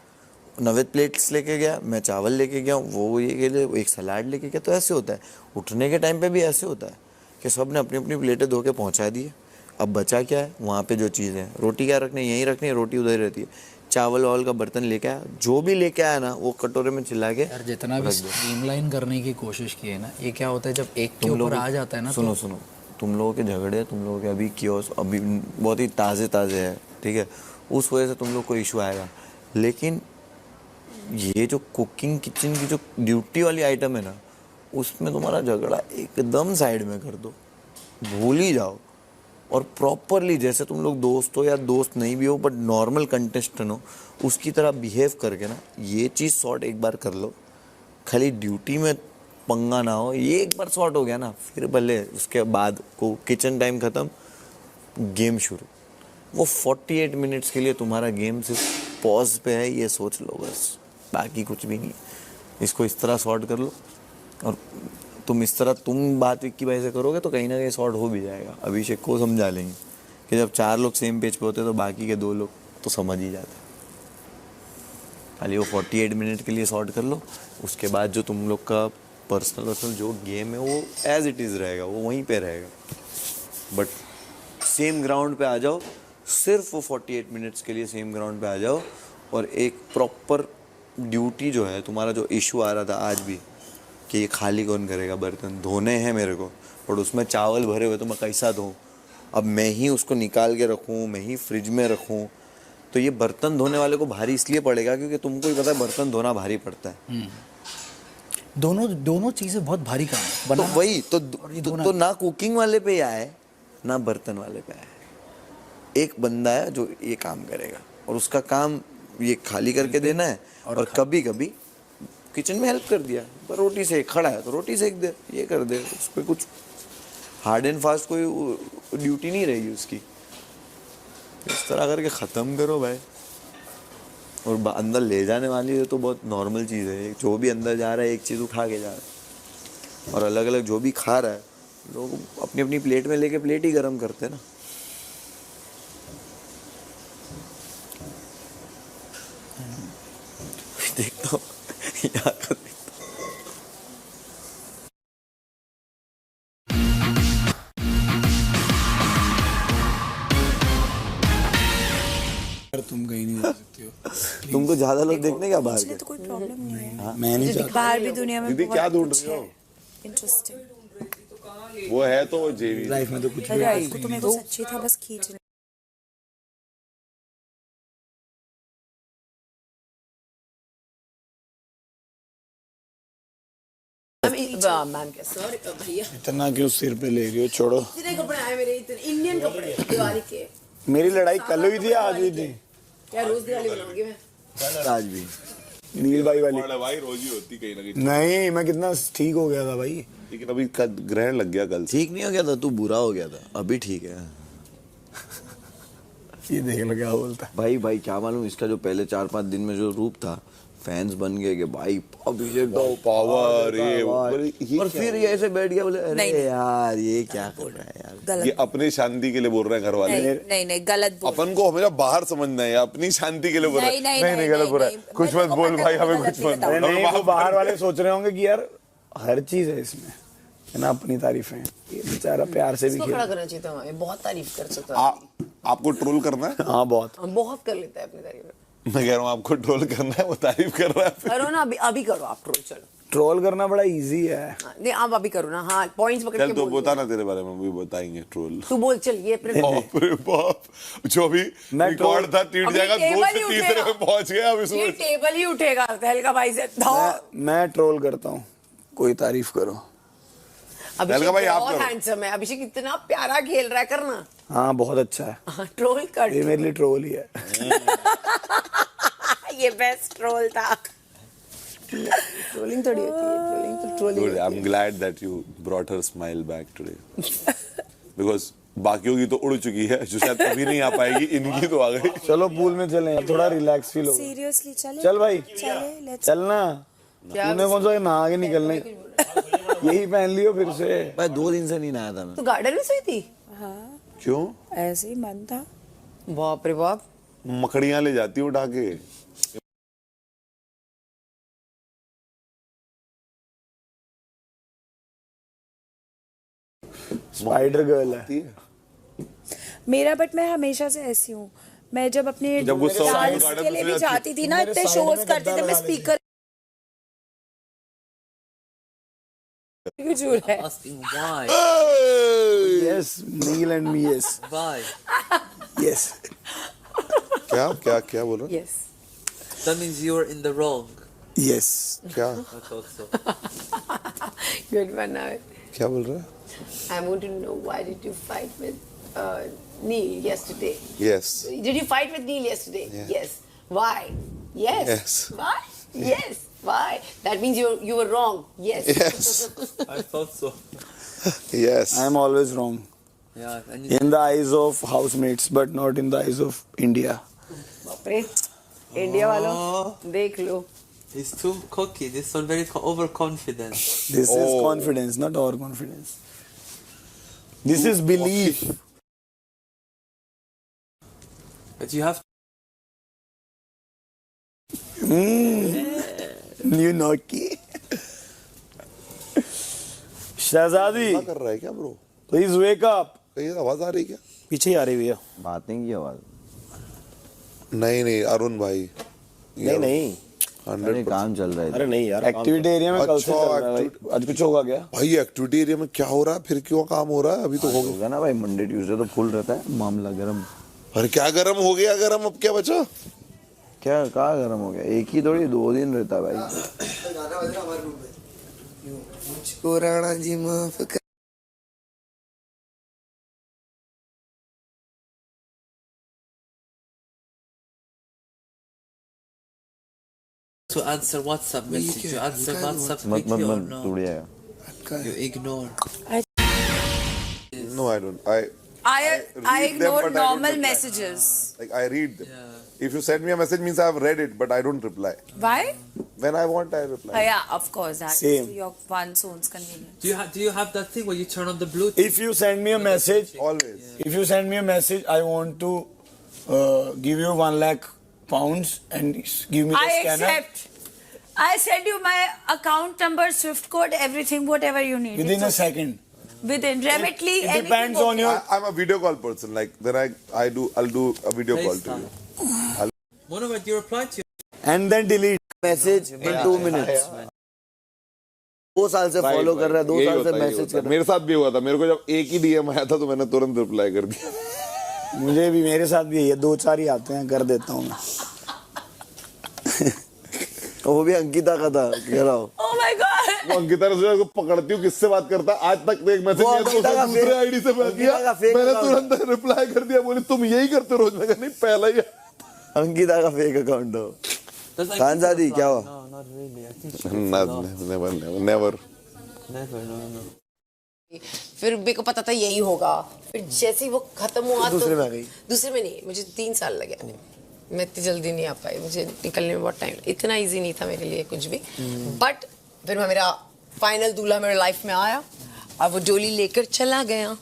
नवेद प्लेट्स लेके गया, मैं चावल लेके गया, वो ये ले, एक सलाद लेके गया, तो ऐसे होता है। उठने के टाइम पे भी ऐसे होता है कि सब ने अपनी अपनी प्लेटें धो के पहुँचा दी है। अब बचा क्या है वहाँ पे जो चीज़ें हैं, रोटी क्या रखनी यहीं रखनी है, रोटी उधर ही रहती है। चावल वावल का बर्तन लेके आया, जो भी लेके आया ना वो कटोरे में चिल्ला के यार जितना भी स्ट्रीमलाइन करने की कोशिश की है ना, ये क्या होता है जब एक के ऊपर आ जाता है ना। सुनो तुम लोगों के झगड़े, तुम लोगों के अभी कियोस अभी बहुत ही ताज़े है, ठीक है, उस वजह से तुम लोग को इशू आएगा। लेकिन ये जो कुकिंग किचन की जो ड्यूटी वाली आइटम है ना, उसमें तुम्हारा झगड़ा एकदम साइड में कर दो, भूल ही जाओ। और प्रॉपरली जैसे तुम लोग दोस्त हो या दोस्त नहीं भी हो बट नॉर्मल कंटेस्टेंट हो, उसकी तरह बिहेव करके ना ये चीज़ सॉर्ट एक बार कर लो। खाली ड्यूटी में पंगा ना हो, ये एक बार सॉर्ट हो गया ना, फिर भले उसके बाद को किचन टाइम ख़त्म, गेम शुरू। वो 48 मिनट्स के लिए तुम्हारा गेम सिर्फ पॉज पे है, ये सोच लो बस, बाकी कुछ भी नहीं। इसको इस तरह सॉर्ट कर लो, और तुम इस तरह तुम बात विक्की भाई से करोगे तो कहीं ना कहीं सॉर्ट हो भी जाएगा। अभिषेक को समझा लेंगे कि जब 4 लोग सेम पेज पे होते तो बाकी के 2 लोग तो समझ ही जाते। खाली वो 48 मिनट के लिए सॉर्ट कर लो, उसके बाद जो तुम लोग का पर्सनल जो गेम है वो एज इट इज़ रहेगा, वो वहीं पे रहेगा। बट सेम ग्राउंड पे आ जाओ, सिर्फ वो 48 मिनट्स के लिए सेम ग्राउंड पे आ जाओ, और एक प्रॉपर ड्यूटी जो है, तुम्हारा जो इशू आ रहा था आज भी कि ये खाली कौन करेगा, बर्तन धोने हैं मेरे को, और उसमें चावल भरे हुए तो मैं कैसा धोऊँ, अब मैं ही उसको निकाल के रखूँ, मैं ही फ्रिज में रखूँ। तो ये बर्तन धोने वाले को भारी इसलिए पड़ेगा क्योंकि तुमको ही पता है बर्तन धोना भारी पड़ता है। दोनों चीजें बहुत भारी काम है। तो वही तो ना कुकिंग वाले पे आए ना बर्तन वाले पे आए, एक बंदा है जो ये काम करेगा, और उसका काम ये खाली करके देना है, और कभी कभी किचन में हेल्प कर दिया, पर रोटी सेक खड़ा है तो रोटी सेक दे, ये कर दे। उस पर कुछ हार्ड एंड फास्ट कोई ड्यूटी नहीं रहेगी उसकी। इस तरह करके ख़त्म करो भाई। और अंदर ले जाने वाली है तो बहुत नॉर्मल चीज़ है, जो भी अंदर जा रहा है एक चीज़ उठा के जा रहा है, और अलग अलग जो भी खा रहा है लोग अपनी अपनी प्लेट में लेके प्लेट ही गर्म करते हैं ना। देखता हूँ यहाँ का तुम कहीं नहीं जा सकती हो। तुमको ज्यादा लोग देखने क्या बाहर के? तो कोई प्रॉब्लम नहीं है। मैं नहीं चाहता। बाहर भी दुनिया में दीदी क्या ढूंढ रही हो? इंटरेस्टिंग वो है तो जेवी लाइफ में तो कुछ भी राइट तो मेरे को सच्ची था बस खींचने। मैम सॉरी भैया, इतना क्यों सिर पे ले रही हो? छोड़ो। इतने कपड़े आए मेरे, इतने इंडियन कपड़े दिवाली के। मेरी लड़ाई कल हुई थी आज हुई थी? क्या रोज दिवाली बनाऊंगी मैं? आज भी नील भाई वाली भाई रोज ही होती कहीं ना कहीं। नहीं, मैं कितना ठीक हो गया था भाई, लेकिन अभी ग्रहण लग गया कल। ठीक नहीं हो गया था, तू बुरा हो गया था, अभी ठीक है। ये देख लो क्या बोलता भाई भाई क्या मालूम, इसका जो पहले 4-5 दिन में जो रूप था, फैंस बन गए कि भाई अभिषेक पावर और फिर ये ऐसे बैठ गया, बोले अरे यार ये क्या कर रहा है यार। ये अपनी शांति के लिए बोल रहे हैं घर वाले। नहीं गलत बोल। अपन को हमेशा बाहर समझना है, अपनी शांति के लिए बोल रहे हैं। नहीं गलत बोल रहा है, कुछ मत बोल भाई, हमें कुछ मत बोल। नहीं, वो बाहर वाले सोच रहे होंगे कि यार हर चीज है इसमें, है ना, अपनी तारीफें। ये बेचारा प्यार से भी खड़ा करना चाहिए था, हमें बहुत तारीफ कर सकता है। आपको ट्रोल करना है? हाँ बहुत कर लेता है अपनी तारीफ। मैं कह रहा हूँ आपको ट्रोल करना है, वो तारीफ कर रहा है। करो ना, अभी करो आप ट्रोल। चलो ट्रोल करना बड़ा इजी है। नहीं आप अभी करो ना। हाँ पॉइंट्स पकड़ चल के तो बोल। बता ना, तेरे बारे में भी बताएंगे ट्रोल। तू बोल चल, ये अपने बाप रे बाप, जो भी रिकॉर्ड था टूट जाएगा। 2 से तीसरे में पहुंच गया अब इसमें। ये टेबल ही उठेगा तहलका भाई से। मैं ट्रोल करता हूँ, कोई तारीफ करो। अभिषेक भाई आप बहुत करो। हैंडसम है, अभिषेक इतना प्यारा खेल रहा है, करना। हाँ बहुत अच्छा है, ट्रोल कर। ये मेरे लिए ट्रोल ही है। ये बेस्ट ट्रोल था। ट्रोलिंग थोड़ी होती है, ट्रोलिंग तो trolling. Good, I'm glad that you brought her smile back today. Because बाकियों की तो उड़ चुकी है, जो शायद कभी नहीं आ पाएगी, इनकी तो आ गई। चलो पूल में चलें, थोड़ा रिलैक्स फील होगा। सीरियसली चले। चल भाई चले, चलना। तूने कौन सा नहा के निकलने, यही पहन लियो फिर से। भाई 2 दिन से नहीं नहाया था मैं। तो गार्डन में सोई थी? हाँ क्यों? ऐसे ही मन था। बाप रे बाप, मकड़ियां ले जाती है उठा के। स्पाइडर गर्ल है मेरा, बट मैं हमेशा से ऐसी हूँ। मैं जब अपने जब गुस्सा होता है तो डांस गार्डन के में लिए चली भी जाती है। जाती थी ना, इतने शोज करते थे, मैं स्पीकर क्यों है। Asking why? Yes, Neil and me, yes. Why? Yes. क्या क्या क्या बोल रहे? Yes. That means you're in the wrong. Yes. क्या I thought so. Good one now. क्या बोल रहे हैं? I want to know, why did you fight with Neil yesterday? Yes. Did you fight with Neil yesterday? Yeah. Yes. Why? Yes. Yes. Why? Yes. Why? That means you were wrong. Yes. Yes. I thought so. Yes. I am always wrong. Yeah, and In the eyes of housemates, but not in the eyes of India. बाप रे, India वालों देख लो. he's too cocky. This one very overconfident. This is confidence, not overconfidence. This is belief. But you have. You know ki. शहजादी कर रहा है क्या bro? Please wake up. कहीं आवाज आ रही क्या? पीछे ही आ रही भैया. बात नहीं की आवाज. नहीं अरुण भाई. नहीं 100% काम चल रहा है. अरे नहीं यार, एक्टिविटी एरिया में कल से चल रहा है भाई. आज कुछ होगा क्या? भाई एक्टिविटी एरिया में क्या हो रहा है? फिर क्यों काम हो रहा है? अभी तो हो गया होगा ना भाई. मंडे ट्यूसडे तो फुल रहता है मामला गरम. अरे क्या गरम हो गया? गरम अब क्या बचा? क्या कहाँ गरम हो गया? एक ही थोड़ी 2 दिन रहता है भाई. मुझको राणा जी माफ कर. To answer WhatsApp message. You answer WhatsApp मत quickly or no? टूट जाएगा. You ignore. No, I don't. I I read them, ignore but I don't normal reply. messages. Like I read them. If you send me a message, means I have read it, but I don't reply. Why? When I want, I reply. Yeah, of course. That Same. is your one's own convenience. Do you have that thing where you turn on the Bluetooth? If you send me a message, Always. if you send me a message, I want to give you 1 lakh pounds and give me the I scanner accept. I send you my account number, Swift code, everything, whatever you need. within a second. Within remitly. It anything depends on okay. your. I'm a video call person. Like then I'll do a video call to you. Monover, you reply to And then delete. Message in 2 minutes. 2 साल से follow कर रहा है. 2 यही साल होता से है, यही मैसेज होता कर है. रहा मेरे साथ भी हुआ था. मेरे को जब एक ही डीएम आया था तो मैंने तुरंत रिप्लाई कर दिया. मुझे भी मेरे साथ भी है. 2-4 ही आते हैं, कर देता हूँ मैं. है. वो भी अंकिता का था. कह रहा हूँ Oh my God. वो अंकिता ने सोचा पकड़ती हूँ किससे बात करता है. आज तक तो एक मैसेज वो किया था, अंकिता का उसने दूसरे fake- आईडी से बात अंकिता किया. का fake मैंने account. तुरंत रिप्लाई कर दिया. बोली तुम यही करते रोज. मैं कहा नहीं पहला ही है. अंकिता का फेक अकाउंट हो. खानजादी क्या हुआ? No, not really. I think she Never. never. फिर मेरे को पता था यही होगा. फिर जैसे ही वो खत्म हुआ तो दूसरे में आ गई. दूसरे में नहीं. मुझे 3 साल लगे आने में. मैं इतनी जल्दी नहीं आ पाई. मुझे निकलने में बहुत टाइम. इतना इजी नहीं था मेरे लिए कुछ भी. बट फिर मेरा फाइनल दूल्हा मेरे लाइफ में आया और वो डोली लेकर चला गया.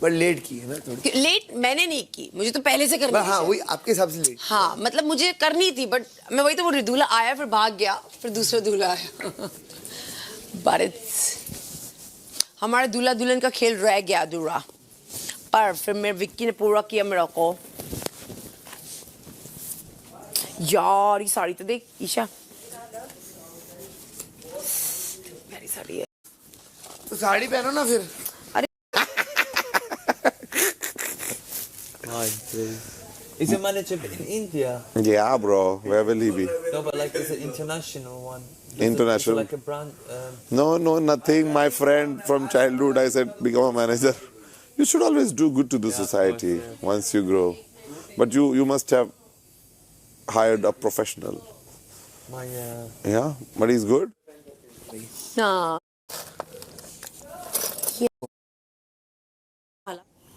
पर लेट की है ना थोड़ी. लेट मैंने नहीं की. मुझे तो पहले से करनी हाँ थी. वही आपके हिसाब से लेट. हाँ मतलब मुझे करनी थी. बट मैं वही तो बोल रही. दूल्हा आया फिर भाग गया. फिर दूसरा दूल्हा आया. बट हमारा दूल्हा दुल्हन का खेल रह गया अधूरा. पर फिर मेरे विक्की ने पूरा किया मेरा को. यार ये साड़ी तो देख ईशा. मेरी साड़ी है. तो साड़ी पहनो ना फिर. Is your manager in India? Yeah, bro. Where will he be? No, but like it's an international one. International? Like a brand. No, nothing. My friend from childhood, I said, become a manager. You should always do good to the society once you grow. But you must have hired a professional. My Yeah, but he's good. हाँ.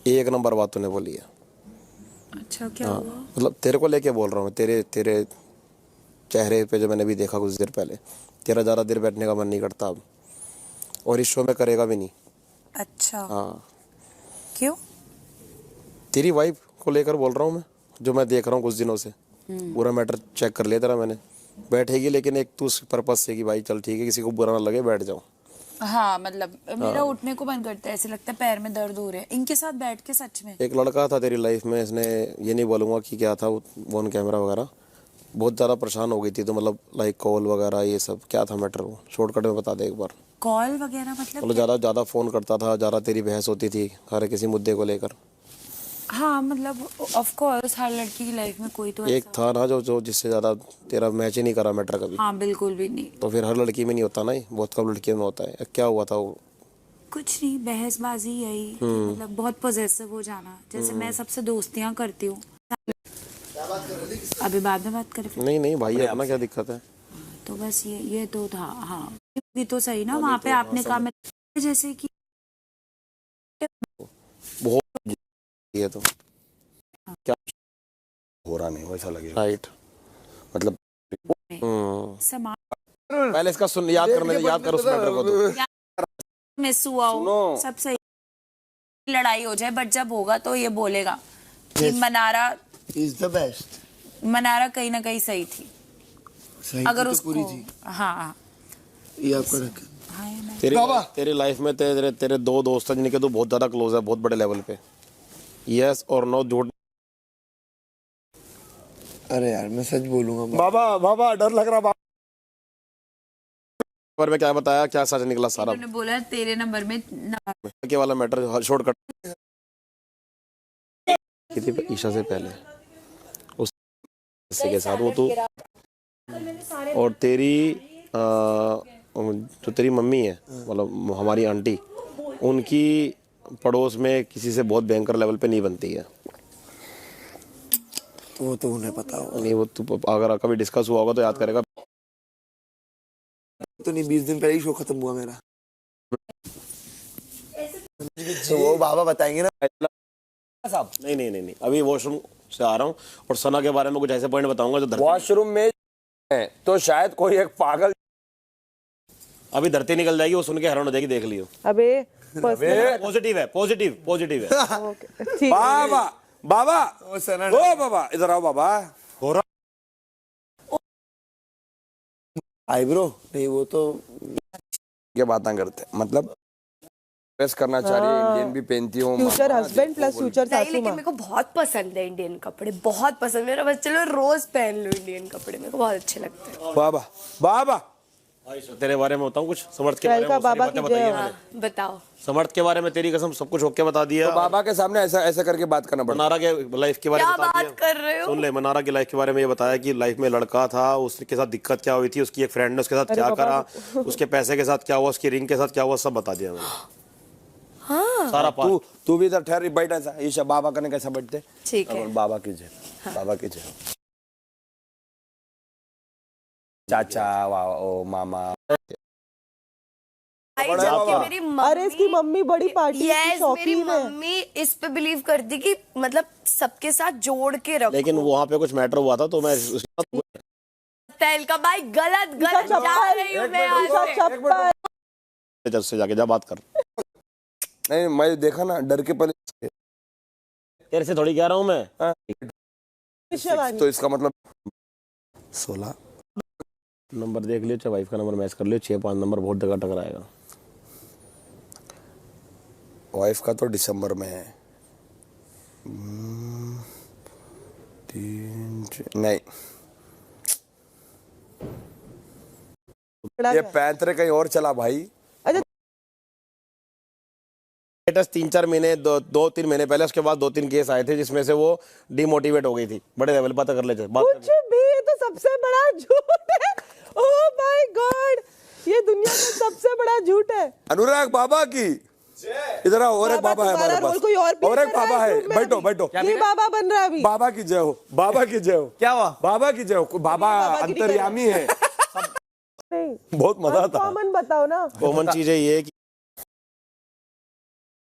एक number बात तूने बोली है. अच्छा क्या हुआ? मतलब तेरे को लेके बोल रहा हूँ. तेरे चेहरे पे जो मैंने भी देखा कुछ देर पहले, तेरा ज़्यादा देर बैठने का मन नहीं करता अब. और इस शो में करेगा भी नहीं. अच्छा. हाँ. क्यों? तेरी वाइफ को लेकर बोल रहा हूँ मैं. जो मैं देख रहा हूँ कुछ दिनों से. पूरा मैटर चेक कर लिया तेरा मैंने. बैठेगी लेकिन एक तू उस पर्पज से कि भाई चल ठीक है किसी को बुरा ना लगे बैठ जाओ. हाँ मतलब मेरा उठने को मन करता है. ऐसे लगता है पैर में दर्द हो रहा है इनके साथ बैठ के. सच में एक लड़का था तेरी लाइफ में. इसने ये नहीं बोलूँगा कि क्या था वो ऑन कैमरा वगैरह. बहुत ज़्यादा परेशान हो गई थी. तो मतलब लाइक कॉल वगैरह ये सब क्या था मैटर. वो शॉर्टकट में बता दे एक बार. कॉल वगैरह मतलब ज़्यादा फ़ोन करता था. ज़्यादा तेरी बहस होती थी हर किसी मुद्दे को लेकर. हाँ मतलब ऑफ कोर्स हर लड़की की लाइफ में कोई तो एक था ना जो जिससे ज़्यादा तेरा मैच ही नहीं करा मैटर कभी. हाँ बिल्कुल भी नहीं. तो फिर हर लड़की में नहीं होता ना. बहुत कम लड़कियों में होता है. क्या हुआ था वो? कुछ नहीं बहसबाजी यही मतलब बहुत पॉजेसिव हो जाना. जैसे मैं सबसे दोस्तियां करती हूँ. अभी बाद में बात करें. नहीं भाई अपना क्या दिक्कत है. तो बस ये तो था. हाँ भी तो सही ना. वहाँ पे आपने कहा मैं जैसे कि ये तो क्या हो रहा नहीं वैसा लगेगा, राइट? मतलब पहले इसका सुन, याद करने दे, याद करो उस मैटर को तो। मिस हुआ हो सब सही, लड़ाई हो जाए, बट जब होगा तो ये बोलेगा कि Mannara is the best. Mannara कहीं ना कहीं सही थी, सही अगर तो उसको पूरी थी। हाँ ये आपका रख। तेरी लाइफ में तेरे दो दोस्त हैं जिनके तो बहुत ज्यादा क्लोज है, बहुत बड़े लेवल पे। यस और नो, झूठ। अरे यार मैं सच बोलूंगा बाबा डर लग रहा। पर मैं क्या बताया, क्या सच निकला सारा? उन्होंने बोला तेरे नंबर में के वाला मैटर शॉर्टकट थी ईशा से पहले उस के साथ वो तो, और तेरी जो तेरी मम्मी है, मतलब हमारी आंटी, उनकी पड़ोस में किसी से बहुत भयंकर लेवल पे नहीं बनती है। वो तो उन्हें पता होगा। नहीं, वो तू अगर कभी डिस्कस हुआ होगा तो याद करेगा। तो नहीं, 20 दिन पहले ही शो खत्म हुआ मेरा। तो वो बाबा बताएंगे ना साहब। नहीं, अभी वॉशरूम से आ रहा हूँ और सना के बारे में कुछ ऐसे पॉइंट बताऊंगा जो वॉशरूम में है, तो शायद कोई एक पागल अभी धरती निकल जाएगी, वो सुन के हैरान हो जाएगी, देख लियो। अबे पॉजिटिव है, पॉजिटिव है। बाबा ओ बाबा इधर आओ बाबा। हो रहा आईब्रो नहीं, वो तो ये बातें करते, मतलब ड्रेस करना चाह रही है, इंडियन भी पहनती हूँ, फ्यूचर हस्बैंड प्लस फ्यूचर नहीं, सासू लेकिन माँ। मेरे को बहुत पसंद है इंडियन कपड़े, बहुत पसंद। मेरा बस चलो रोज पहन लो इंडियन कपड़े, मेरे को बहुत अच्छे लगते हैं। बाबा तेरे बारे में बताऊं कुछ? समर्थ के बारे में बाबा बातें बताई है मैंने। बताओ। समर्थ के बारे में तेरी कसम सब कुछ होके बता दिया। तो बाबा के सामने ऐसा करके बात करना पड़ा। मनारा के लाइफ के बारे में बता दिया। क्या बात कर रहे हो? सुन ले, मनारा की लाइफ के बारे में ये बताया कि लाइफ में लड़का था, उसके साथ दिक्कत क्या हुई थी, उसकी एक फ्रेंड ने उसके साथ क्या करा, उसके पैसे के साथ क्या हुआ, उसकी रिंग के साथ क्या हुआ, सब बता दिया मैंने। हाँ। सारा तू भी इधर ठहर, बैठ ऐसा। ईशा बाबा करने कैसा बैठते? ठीक है। बाबा की जय, बाबा की जय। चाचा ओ मामा। अरे इसकी मम्मी बड़ी पार्टी की शौकीन मेरी मम्मी इस पे बिलीव करती कि मतलब सबके साथ जोड़ के रखो। लेकिन वहाँ पे कुछ मैटर हुआ था तो मैं तेल का भाई गलत जा रही हूँ मैं यहाँ से। जब से जाके जा बात कर। नहीं मैं देखा ना, डर के पहले तेरे से थोड़ी कह रहा हूँ मैं। तो इसका मतलब 16 नंबर देख लियो, चाहे वाइफ का नंबर मैच कर लियो, 6-5 नंबर बहुत जगह टकराएगा। वाइफ का तो दिसंबर में है। 3 नहीं, ये पैंतरे कहीं और चला भाई। लेटेस्ट 3-4 महीने 2-3 महीने पहले, उसके बाद 2-3 केस आए थे जिसमें से वो डिमोटिवेट हो गई थी। बड़े लेवल पता कर लेते कुछ भी, ये तो सबसे बड़ा झूठ है। ओह माय गॉड, ये दुनिया में सबसे बड़ा झूठ है। अनुराग बाबा की इधर आओ, और एक बाबा है हमारे पास, और एक बाबा है। बैठो। ये बाबा बन रहा है अभी। बाबा की जय हो, बाबा की जय हो। क्या हुआ? बाबा की जय हो। बाबा अंतर्यामी है। बहुत मजा आता है। कॉमन बताओ ना। कॉमन चीज है ये कि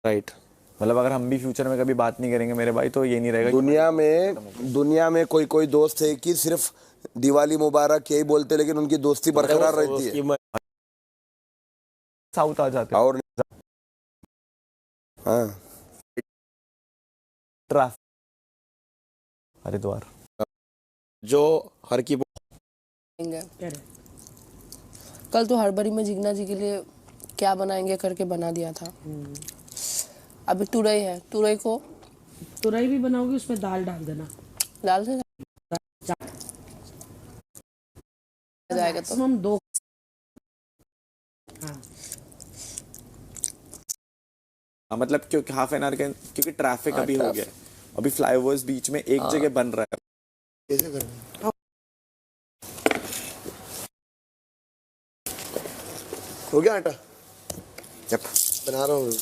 राइट, मतलब अगर हम भी फ्यूचर में कभी बात नहीं करेंगे मेरे भाई, तो ये नहीं रहेगा। दुनिया में कोई दोस्त है कि सिर्फ दिवाली मुबारक यही बोलते, लेकिन उनकी दोस्ती बरकरार रहती है। साउथ आ जाते और हाँ, हरिद्वार जो हर की कल तो हड़बड़ी में जिगना जी के लिए क्या बनाएंगे करके बना दिया था। अभी तुरई है, तुरई भी बनाओगी, उसमें दाल डाल देना। दाल से जाएगा तो हम 2। हाँ, मतलब क्योंकि हाफ एन आवर के, क्योंकि ट्रैफिक अभी हो गया है, अभी फ्लाईओवर्स बीच में एक जगह बन रहा है। कैसे करना? हो गया आटा? बना रहा हूँ।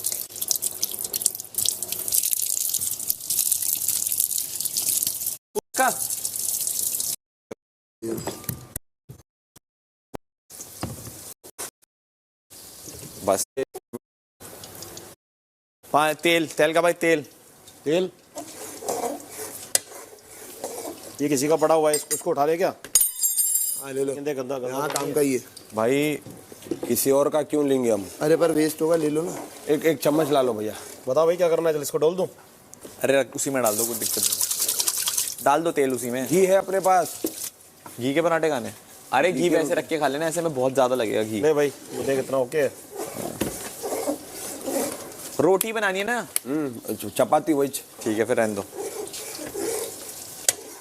बस तेल का भाई, तेल ये किसी का पड़ा हुआ है, इसको उठा ले क्या? हाँ ले लो, गंदा यहाँ काम का ही है भाई किसी और का क्यों लेंगे हम? अरे पर वेस्ट होगा, ले लो ना। एक चम्मच ला लो भैया। बताओ भाई क्या करना है, चल इसको डाल दूं? अरे उसी में डाल दो, कोई दिक्कत नहीं, डाल दो तेल उसी में। घी है अपने पास? घी के पराठे खाने? अरे घी वैसे रख के खा लेना, ऐसे में बहुत ज्यादा लगेगा घी। नहीं भाई मुझे कितना ओके है। रोटी बनानी है ना? चपाती वही। ठीक है फिर रहने दो,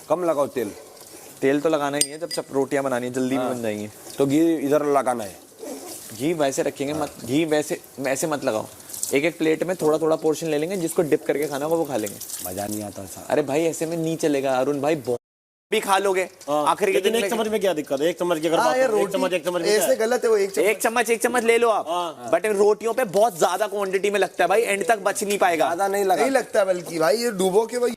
कम लगाओ तेल। तेल तो लगाना ही है, जब रोटियां बनानी है जल्दी में बन जाएंगी। तो घी इधर लगाना है। घी वैसे रखेंगे मत, घी वैसे मत लगाओ। एक एक प्लेट में थोड़ा थोड़ा पोर्शन ले लेंगे, जिसको डिप करके खाना होगा वो खा लेंगे। मजा नहीं आता था। अरे भाई ऐसे में नहीं चलेगा अरुण भाई, भी खा लोगे आखिरी के दिन। एक चम्मच में क्या दिक्कत है? एक चम्मच की अगर एक चम्मच ऐसे गलत है वो। एक चम्मच ले लो आप, बट रोटियों पे बहुत ज्यादा क्वांटिटी में लगता है भाई, एंड तक बच नहीं पाएगा। ज्यादा नहीं लगता, बल्कि भाई ये डूबो के भाई